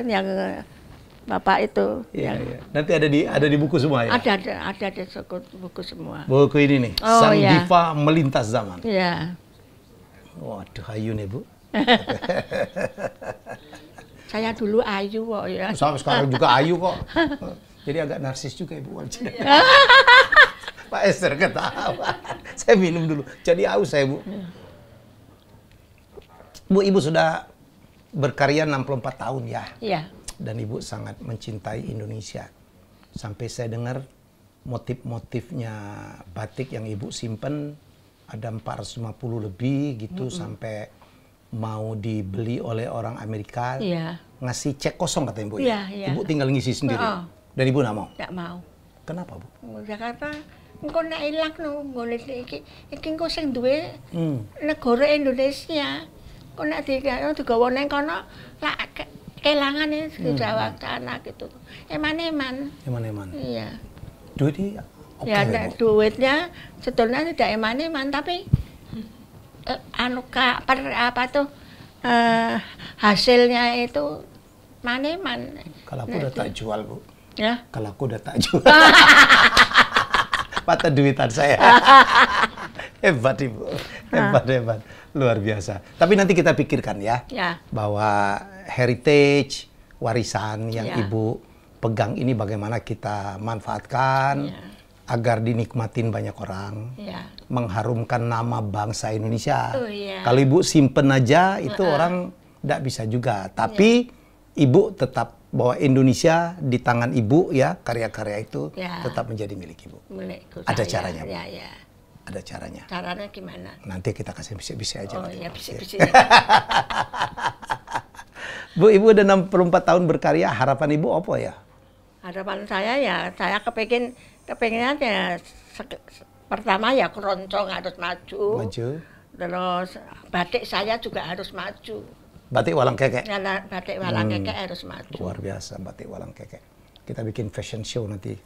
[SPEAKER 2] yang bapak itu.
[SPEAKER 5] Iya,
[SPEAKER 2] yang,
[SPEAKER 5] iya. Nanti ada di buku semua ya.
[SPEAKER 2] ada di buku semua.
[SPEAKER 5] Buku ini nih,
[SPEAKER 2] Oh,
[SPEAKER 5] Sang
[SPEAKER 2] iya.
[SPEAKER 5] Diva Melintas Zaman.
[SPEAKER 2] Iya.
[SPEAKER 5] Waduh, ayu nih Bu.
[SPEAKER 2] Saya dulu ayu kok ya.
[SPEAKER 5] Sampai sekarang juga ayu kok. Jadi agak narsis juga Ibu Waljina. Pak Esther ketawa. Saya minum dulu. Jadi aus saya Bu. Bu, Ibu sudah berkarya 64 tahun ya.
[SPEAKER 2] Iya.
[SPEAKER 5] Dan Ibu sangat mencintai Indonesia. Sampai saya dengar motif-motifnya batik yang Ibu simpen ada 450 lebih gitu sampai mau dibeli oleh orang Amerika.
[SPEAKER 2] Iya.
[SPEAKER 5] Ngasih cek kosong katanya Ibu.
[SPEAKER 2] Iya, iya.
[SPEAKER 5] Ibu tinggal ngisi sendiri.
[SPEAKER 2] Oh.
[SPEAKER 5] Dan Ibu nggak mau.
[SPEAKER 2] Nggak mau.
[SPEAKER 5] Kenapa Bu?
[SPEAKER 2] Jakarta engko nek ilang no nggone iki engko sing duwe
[SPEAKER 5] Hmm.
[SPEAKER 2] negara Indonesia. Kok nek digawa ning kono lak kelangan iki Jawa sana gitu. Eman-eman.
[SPEAKER 5] Eman-eman.
[SPEAKER 2] Iya.
[SPEAKER 5] Duitnya oke
[SPEAKER 2] Ya
[SPEAKER 5] Bu.
[SPEAKER 2] nek duitnya sebetulnya tidak eman-eman tapi hasilnya itu maneman.
[SPEAKER 5] Kalau aku udah tak jual Bu.
[SPEAKER 2] Ya.
[SPEAKER 5] Kalau aku udah tak jual. Patah duitan saya. Hebat Ibu. Hebat. Luar biasa. Tapi nanti kita pikirkan ya.
[SPEAKER 2] Ya.
[SPEAKER 5] Bahwa heritage, warisan yang
[SPEAKER 2] Ya.
[SPEAKER 5] Ibu pegang ini bagaimana kita manfaatkan
[SPEAKER 2] Ya.
[SPEAKER 5] agar dinikmatin banyak orang.
[SPEAKER 2] Ya.
[SPEAKER 5] Mengharumkan nama bangsa Indonesia.
[SPEAKER 2] Oh, iya.
[SPEAKER 5] Kalau Ibu simpen aja itu orang tidak bisa juga. Tapi Ibu tetap bahwa Indonesia di tangan Ibu ya, karya-karya itu
[SPEAKER 2] Ya.
[SPEAKER 5] tetap menjadi milik Ibu.
[SPEAKER 2] Milikku
[SPEAKER 5] Ada
[SPEAKER 2] saya.
[SPEAKER 5] caranya, Bu.
[SPEAKER 2] Ya, ya.
[SPEAKER 5] Ada caranya.
[SPEAKER 2] Caranya gimana?
[SPEAKER 5] Nanti kita kasih bisik-bisik aja.
[SPEAKER 2] Oh
[SPEAKER 5] nanti.
[SPEAKER 2] ya, bisik-bisik.
[SPEAKER 5] Bu, Ibu udah 64 tahun berkarya, harapan Ibu apa ya?
[SPEAKER 2] Harapan saya ya, saya kepinginnya ya pertama ya keroncong harus maju.
[SPEAKER 5] Maju.
[SPEAKER 2] Terus batik saya juga harus maju.
[SPEAKER 5] Batik walang kekek.
[SPEAKER 2] Karena batik walang kekek harus maju.
[SPEAKER 5] Luar biasa, batik walang kekek. Kita bikin fashion show nanti.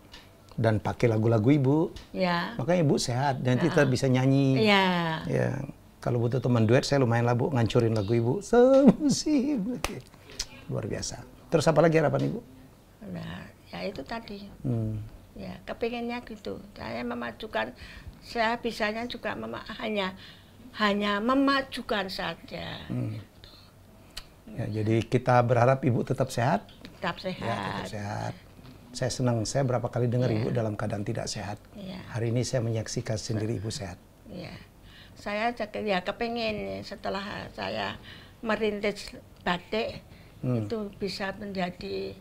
[SPEAKER 5] Dan pakai lagu-lagu Ibu.
[SPEAKER 2] Ya.
[SPEAKER 5] Makanya Ibu sehat, nanti kita bisa nyanyi.
[SPEAKER 2] Iya.
[SPEAKER 5] Ya, kalau butuh teman duet, saya lumayan lah Bu, ngancurin lagu Ibu. Semusim. Luar biasa. Terus apa lagi harapan Ibu?
[SPEAKER 2] Nah, ya itu tadi.
[SPEAKER 5] Hmm.
[SPEAKER 2] Ya, kepinginnya gitu. Saya memajukan, saya bisanya juga hanya memajukan saja.
[SPEAKER 5] Ya, jadi kita berharap Ibu tetap sehat.
[SPEAKER 2] Tetap
[SPEAKER 5] Ya, tetap
[SPEAKER 2] sehat.
[SPEAKER 5] sehat. Saya senang, saya berapa kali dengar
[SPEAKER 2] Ya.
[SPEAKER 5] Ibu dalam keadaan tidak sehat.
[SPEAKER 2] Ya.
[SPEAKER 5] Hari ini saya menyaksikan sendiri Ibu sehat.
[SPEAKER 2] Ya. Saya ya kepingin setelah saya merintis batik itu bisa menjadi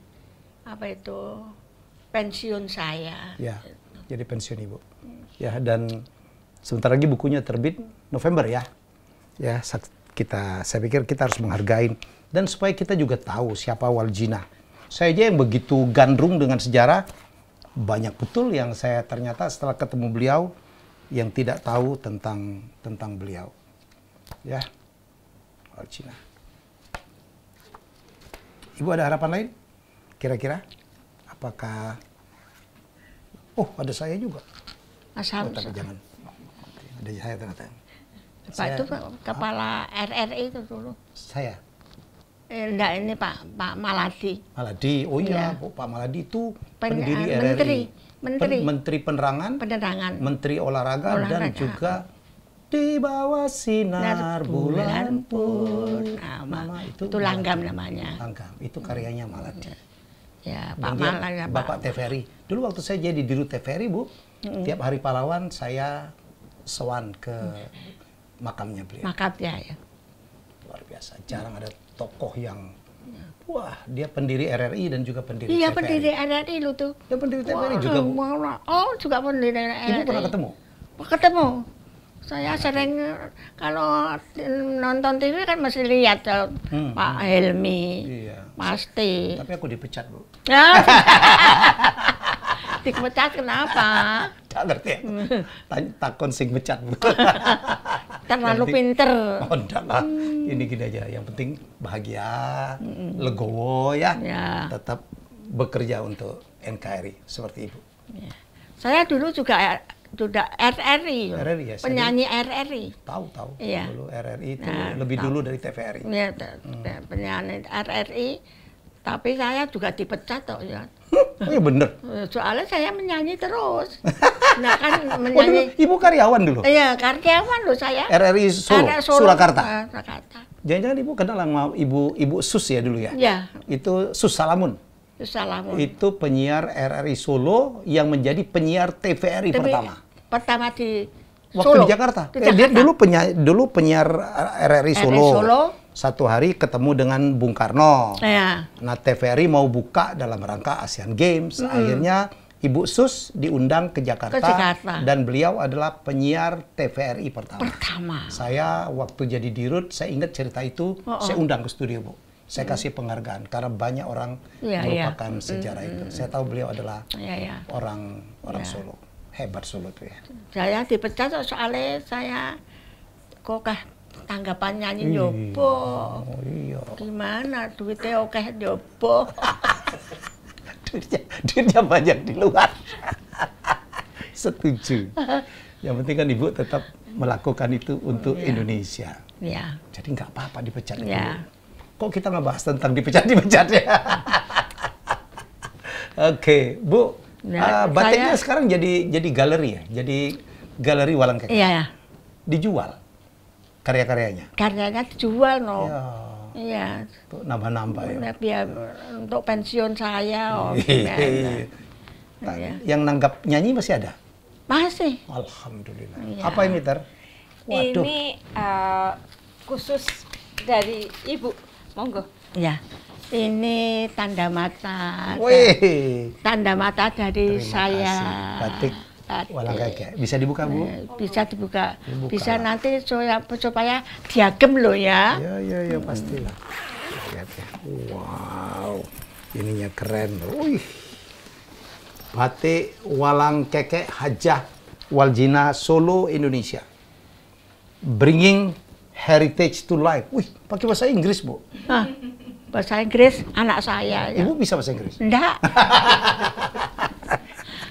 [SPEAKER 2] apa itu pensiun saya.
[SPEAKER 5] Ya, jadi pensiun Ibu. Ya, dan sebentar lagi bukunya terbit November ya. Ya, saya pikir kita harus menghargai dan supaya kita juga tahu siapa Waljina. Saya aja yang begitu gandrung dengan sejarah, banyak betul yang saya ternyata setelah ketemu beliau yang tidak tahu tentang beliau. Ya, Waljina. Ibu ada harapan lain? Kira-kira? Apakah... Oh, ada saya juga.
[SPEAKER 2] Asal
[SPEAKER 5] Tapi jangan. Ada saya ternyata.
[SPEAKER 2] Pak itu kepala RRI itu dulu.
[SPEAKER 5] Saya.
[SPEAKER 2] Enggak, ini Pak Maladi.
[SPEAKER 5] Maladi. Oh iya,
[SPEAKER 2] Iya.
[SPEAKER 5] Pak Maladi itu
[SPEAKER 2] Pen-
[SPEAKER 5] pendiri
[SPEAKER 2] menteri.
[SPEAKER 5] RRI. Menteri Penerangan,
[SPEAKER 2] Penerangan.
[SPEAKER 5] Menteri Olahraga, dan
[SPEAKER 2] Olahraga.
[SPEAKER 5] juga di bawah sinar bulan pun.
[SPEAKER 2] Nama
[SPEAKER 5] itu
[SPEAKER 2] itu langgam namanya.
[SPEAKER 5] Langgam. Itu karyanya Maladi.
[SPEAKER 2] Ya,
[SPEAKER 5] Dan
[SPEAKER 2] Pak
[SPEAKER 5] dia
[SPEAKER 2] Maladi.
[SPEAKER 5] Bapak TVRI. Dulu waktu saya jadi dirut TVRI, Bu, tiap hari pahlawan saya sowan ke makamnya beliau.
[SPEAKER 2] Makatnya ya.
[SPEAKER 5] Luar biasa. Jarang ada tokoh yang wah, dia pendiri RRI dan juga pendiri
[SPEAKER 2] Iya,
[SPEAKER 5] TVRI.
[SPEAKER 2] pendiri RRI lu tuh.
[SPEAKER 5] Dia pendiri TVRI juga, Bu.
[SPEAKER 2] Oh, juga pendiri RRI.
[SPEAKER 5] Ibu pernah ketemu?
[SPEAKER 2] Ketemu. Saya sering kalau nonton TV kan mesti lihat Pak Helmi.
[SPEAKER 5] Iya.
[SPEAKER 2] Pasti.
[SPEAKER 5] Tapi aku dipecat, Bu.
[SPEAKER 2] Ya. Dipecat kenapa?
[SPEAKER 5] Tak ngerti ya. Takon sing pecat, Bu.
[SPEAKER 2] terlalu
[SPEAKER 5] penting-
[SPEAKER 2] pinter.
[SPEAKER 5] Oh, enggak lah. Ini gini aja. Yang penting bahagia, legowo ya.
[SPEAKER 2] Ya.
[SPEAKER 5] Tetap bekerja untuk NKRI seperti Ibu.
[SPEAKER 2] Saya dulu juga RRI,
[SPEAKER 5] RRI ya, saya
[SPEAKER 2] penyanyi RRI.
[SPEAKER 5] Tahu.
[SPEAKER 2] Iya.
[SPEAKER 5] Dulu RRI itu
[SPEAKER 2] Nah,
[SPEAKER 5] lebih
[SPEAKER 2] tahu.
[SPEAKER 5] dulu dari TVRI.
[SPEAKER 2] Ya, penyanyi RRI. Tapi saya juga dipecat kok ya.
[SPEAKER 5] Oh ya bener.
[SPEAKER 2] Soalnya saya menyanyi terus. Nah kan
[SPEAKER 5] Oh, dulu
[SPEAKER 2] menyanyi.
[SPEAKER 5] Ibu karyawan dulu.
[SPEAKER 2] Iya, karyawan loh saya.
[SPEAKER 5] RRI Solo,
[SPEAKER 2] RRI
[SPEAKER 5] Surakarta.
[SPEAKER 2] Surakarta.
[SPEAKER 5] Jangan-jangan Ibu kenal sama Ibu Sus ya dulu ya?
[SPEAKER 2] Ya,
[SPEAKER 5] Itu Sus Salamun.
[SPEAKER 2] Salamun.
[SPEAKER 5] Itu penyiar RRI Solo yang menjadi penyiar TVRI pertama.
[SPEAKER 2] Pertama di
[SPEAKER 5] Waktu
[SPEAKER 2] Solo.
[SPEAKER 5] di Jakarta.
[SPEAKER 2] Di
[SPEAKER 5] Dia
[SPEAKER 2] Jakarta.
[SPEAKER 5] dulu penyiar RRI Solo.
[SPEAKER 2] RRI Solo.
[SPEAKER 5] Satu hari ketemu dengan Bung Karno.
[SPEAKER 2] Ya.
[SPEAKER 5] Nah, TVRI mau buka dalam rangka Asian Games. Akhirnya Ibu Sus diundang ke Jakarta.
[SPEAKER 2] Ke Jakarta.
[SPEAKER 5] Dan beliau adalah penyiar TVRI pertama.
[SPEAKER 2] Pertama.
[SPEAKER 5] Saya waktu jadi dirut, saya ingat cerita itu, saya undang ke studio, Bu. Saya kasih penghargaan karena banyak orang
[SPEAKER 2] Iya,
[SPEAKER 5] melupakan sejarah itu. Saya tahu beliau adalah
[SPEAKER 2] Ya.
[SPEAKER 5] orang Solo. Hebat Solo tuh ya.
[SPEAKER 2] Saya dipecat soalnya saya kok tanggapan nyanyi
[SPEAKER 5] Iya.
[SPEAKER 2] nyobo.
[SPEAKER 5] Oh iya.
[SPEAKER 2] Gimana duitnya oke nyobo.
[SPEAKER 5] duitnya banyak di luar. Setuju. Yang penting kan Ibu tetap melakukan itu untuk Indonesia.
[SPEAKER 2] Ya.
[SPEAKER 5] Jadi nggak apa-apa dipecat itu.
[SPEAKER 2] Ya.
[SPEAKER 5] Kok kita nggak bahas tentang dipecat ya? Oke, Bu.
[SPEAKER 2] Ya,
[SPEAKER 5] Batiknya
[SPEAKER 2] saya-
[SPEAKER 5] sekarang jadi galeri ya? Jadi galeri Walang Keke.
[SPEAKER 2] Iya.
[SPEAKER 5] Dijual karya-karyanya.
[SPEAKER 2] Karyanya dijual no.
[SPEAKER 5] Ya,
[SPEAKER 2] Iya.
[SPEAKER 5] untuk nambah-nambah ya.
[SPEAKER 2] Nah, biar untuk pensiun saya. Oh, gimana.
[SPEAKER 5] Nah,
[SPEAKER 2] Iya.
[SPEAKER 5] yang nanggap nyanyi masih ada?
[SPEAKER 2] Masih.
[SPEAKER 5] Alhamdulillah.
[SPEAKER 2] Iya.
[SPEAKER 5] Apa ini, Ter? Waduh.
[SPEAKER 4] Ini khusus dari Ibu. Monggo.
[SPEAKER 2] Ya. Ini tanda mata.
[SPEAKER 5] Wih.
[SPEAKER 2] Tanda mata dari
[SPEAKER 5] Terima
[SPEAKER 2] saya.
[SPEAKER 5] kasih. Batik Walang Keke. Bisa dibuka, Bu?
[SPEAKER 2] Bisa dibuka.
[SPEAKER 5] Dibuka.
[SPEAKER 2] Bisa nanti supaya diagem loh ya.
[SPEAKER 5] Ya, pastilah. Lihat ya. Wow. Ininya keren. Wih. Batik Walang Keke Hajah Waljina Solo, Indonesia. Bringing heritage to life. Wih, pakai bahasa Inggris, Bu.
[SPEAKER 2] Nah, bahasa Inggris anak saya. Ya.
[SPEAKER 5] Ibu bisa bahasa Inggris?
[SPEAKER 2] Enggak.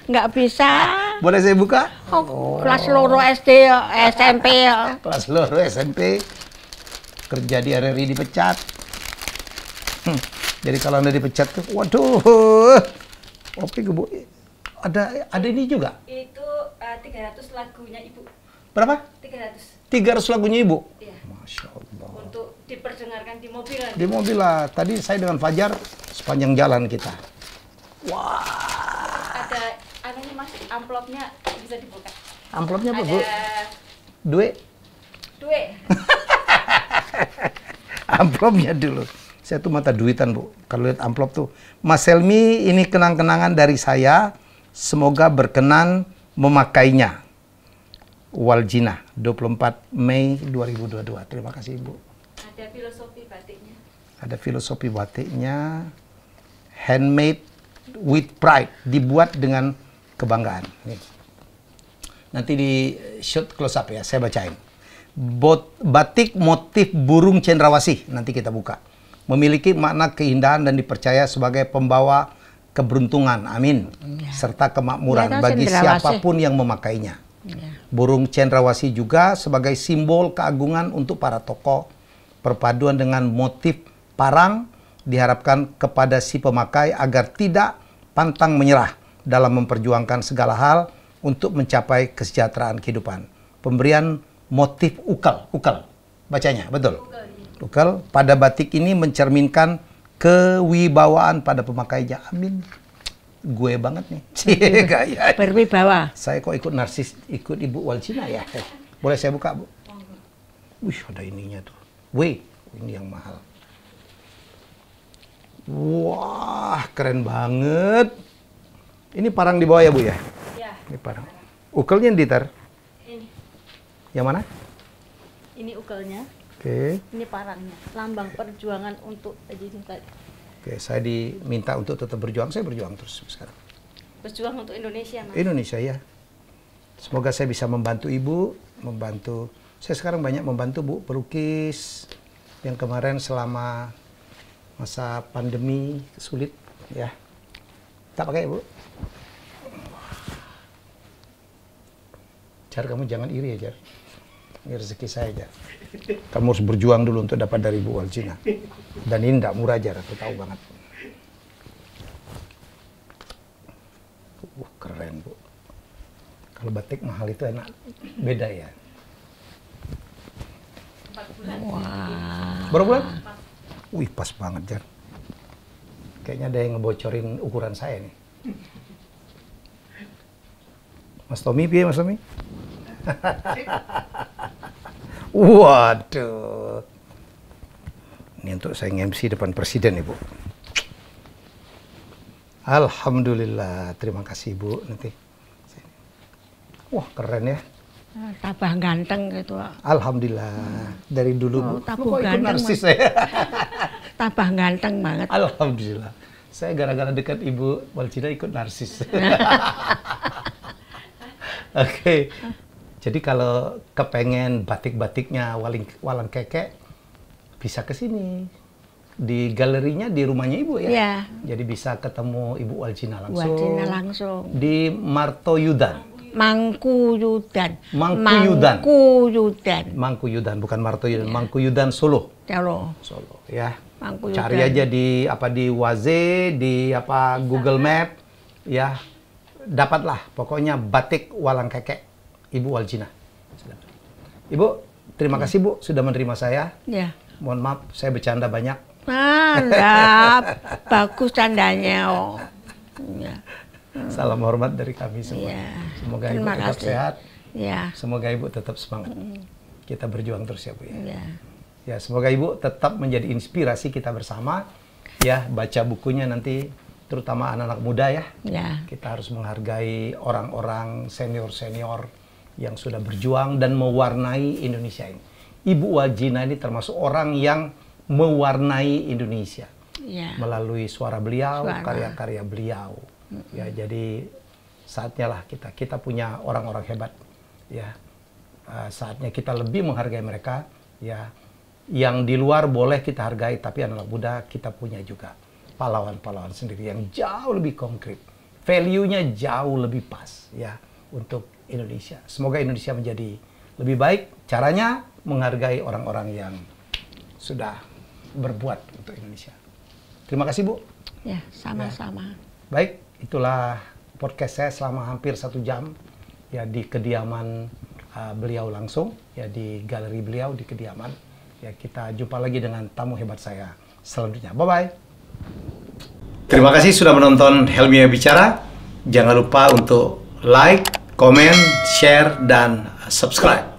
[SPEAKER 2] Enggak bisa.
[SPEAKER 5] Boleh saya buka?
[SPEAKER 2] Oh, kelas loro SD, SMP.
[SPEAKER 5] Kelas loro SMP. Kerja di RRI dipecat. Jadi kalau Anda dipecat tuh, waduh. Oke, Bu. Ada ini juga.
[SPEAKER 4] Itu 300 lagunya Ibu.
[SPEAKER 5] Berapa?
[SPEAKER 4] 300.
[SPEAKER 5] 300 lagunya Ibu.
[SPEAKER 4] Iya.
[SPEAKER 5] Masya Allah.
[SPEAKER 4] Untuk diperdengarkan di mobil.
[SPEAKER 5] Di mobil lah. Tadi saya dengan Fajar sepanjang jalan kita.
[SPEAKER 4] Ada anunya Mas, amplopnya bisa dibuka.
[SPEAKER 5] Amplopnya apa,
[SPEAKER 4] Ada
[SPEAKER 5] Bu? Duit.
[SPEAKER 4] duit.
[SPEAKER 5] Amplopnya dulu. Saya tuh mata duitan, Bu. Kalau lihat amplop tuh. Mas Helmi, ini kenang-kenangan dari saya. Semoga berkenan memakainya. Waljina, 24 Mei 2022. Terima kasih, Ibu.
[SPEAKER 4] Ada filosofi batiknya.
[SPEAKER 5] Ada filosofi batiknya. Handmade with pride. Dibuat dengan kebanggaan. Nih. Nanti di shoot close up ya, saya bacain. Batik motif burung cendrawasih. Nanti kita buka. Memiliki makna keindahan dan dipercaya sebagai pembawa keberuntungan. Amin. Serta kemakmuran
[SPEAKER 2] Ya,
[SPEAKER 5] bagi
[SPEAKER 2] cendrawasih.
[SPEAKER 5] siapapun yang memakainya.
[SPEAKER 2] Ya.
[SPEAKER 5] Burung cendrawasih juga sebagai simbol keagungan untuk para tokoh. Perpaduan dengan motif parang diharapkan kepada si pemakai agar tidak pantang menyerah dalam memperjuangkan segala hal untuk mencapai kesejahteraan kehidupan. Pemberian motif ukal, bacanya, betul? Ukal pada batik ini mencerminkan kewibawaan pada pemakainya. Amin. Gue banget nih. Gaya.
[SPEAKER 2] Berwibawa.
[SPEAKER 5] Saya kok ikut narsis, ikut Ibu Waljina ya. Boleh saya buka, Bu? Wih, ada ininya tuh. Wih, ini yang mahal. Wah, keren banget. Ini parang di bawah ya, Bu ya?
[SPEAKER 4] Ya,
[SPEAKER 5] Ini parang. Ukelnya di Tar.
[SPEAKER 4] ini.
[SPEAKER 5] Yang mana?
[SPEAKER 4] Ini ukelnya,
[SPEAKER 5] Oke.
[SPEAKER 4] ini parangnya. Lambang perjuangan untuk ini tadi.
[SPEAKER 5] Oke, saya diminta untuk tetap berjuang. Saya berjuang terus sekarang.
[SPEAKER 4] Berjuang untuk Indonesia, Mas.
[SPEAKER 5] Indonesia ya. Semoga saya bisa membantu Ibu, membantu Saya sekarang banyak membantu Bu pelukis yang kemarin selama masa pandemi sulit ya. Tak pakai Bu. Jar, kamu jangan iri ya, Jar. Ini rezeki saya, Jar. Kamu harus berjuang dulu untuk dapat dari Bu Waljina. Dan ini tidak murah, Jar, aku tahu banget. Keren, Bu. Kalau batik mahal itu enak, beda ya.
[SPEAKER 2] Wah.
[SPEAKER 5] Berapa bulan? Wih, pas banget, Jar. Kayaknya ada yang ngebocorin ukuran saya nih. Mas Tommy, piye Mas Tommy? Waduh. Ini untuk saya MC depan presiden, Ibu. Alhamdulillah, terima kasih Ibu. Nanti. Wah, keren ya.
[SPEAKER 2] Tambah ganteng gitu.
[SPEAKER 5] Alhamdulillah, dari dulu Bu.
[SPEAKER 2] tambah
[SPEAKER 5] Lu kok ikut
[SPEAKER 2] ganteng,
[SPEAKER 5] narsis saya?
[SPEAKER 2] Tambah ganteng banget.
[SPEAKER 5] Alhamdulillah. Saya gara-gara dekat Ibu Waljina ikut narsis. Oke. Jadi kalau kepengen batik-batiknya Walang Keke, bisa ke sini. Di galerinya di rumahnya Ibu ya?
[SPEAKER 2] Iya.
[SPEAKER 5] Jadi bisa ketemu Ibu Waljina langsung.
[SPEAKER 2] Waljina langsung.
[SPEAKER 5] Di Martoyudan.
[SPEAKER 2] Mangkuyudan.
[SPEAKER 5] Mangkuyudan.
[SPEAKER 2] Mangkuyudan.
[SPEAKER 5] Mangkuyudan, bukan Martoyudan. Mangkuyudan Solo.
[SPEAKER 2] Solo.
[SPEAKER 5] Ya.
[SPEAKER 2] Mangkuyudan.
[SPEAKER 5] Cari aja di Waze, di Google Map, ya. Dapatlah pokoknya batik Walang Keke Ibu Waljina. Ibu, terima kasih Bu sudah menerima saya.
[SPEAKER 2] Ya.
[SPEAKER 5] Mohon maaf saya bercanda banyak.
[SPEAKER 2] Mantap. Bagus tandanya. Oh. Ya.
[SPEAKER 5] Salam hormat dari kami semua.
[SPEAKER 2] Ya.
[SPEAKER 5] Semoga Ibu
[SPEAKER 2] Terima
[SPEAKER 5] tetap
[SPEAKER 2] kasih.
[SPEAKER 5] sehat.
[SPEAKER 2] Ya.
[SPEAKER 5] Semoga Ibu tetap semangat. Kita berjuang terus ya Bu ya.
[SPEAKER 2] Ya.
[SPEAKER 5] Ya, semoga Ibu tetap menjadi inspirasi kita bersama. Ya, baca bukunya nanti terutama anak-anak muda ya.
[SPEAKER 2] Ya.
[SPEAKER 5] Kita harus menghargai orang-orang senior-senior yang sudah berjuang dan mewarnai Indonesia ini. Ibu Waljina ini termasuk orang yang mewarnai Indonesia.
[SPEAKER 2] Ya.
[SPEAKER 5] Melalui suara beliau,
[SPEAKER 2] Suara.
[SPEAKER 5] karya-karya beliau. Ya, jadi saatnya lah kita punya orang-orang hebat. Ya, saatnya kita lebih menghargai mereka. Ya, yang di luar boleh kita hargai, tapi anak muda kita punya juga pahlawan-pahlawan sendiri yang jauh lebih konkret, value-nya jauh lebih pas ya untuk Indonesia. Semoga Indonesia menjadi lebih baik. Caranya menghargai orang-orang yang sudah berbuat untuk Indonesia. Terima kasih Bu.
[SPEAKER 2] Ya, sama-sama.
[SPEAKER 5] Baik, itulah podcast saya selama hampir 1 jam ya di kediaman beliau langsung ya di galeri beliau di kediaman. Ya, kita jumpa lagi dengan tamu hebat saya selanjutnya. Bye-bye. Terima kasih sudah menonton Helmi Bicara. Jangan lupa untuk like, komen, share, dan subscribe.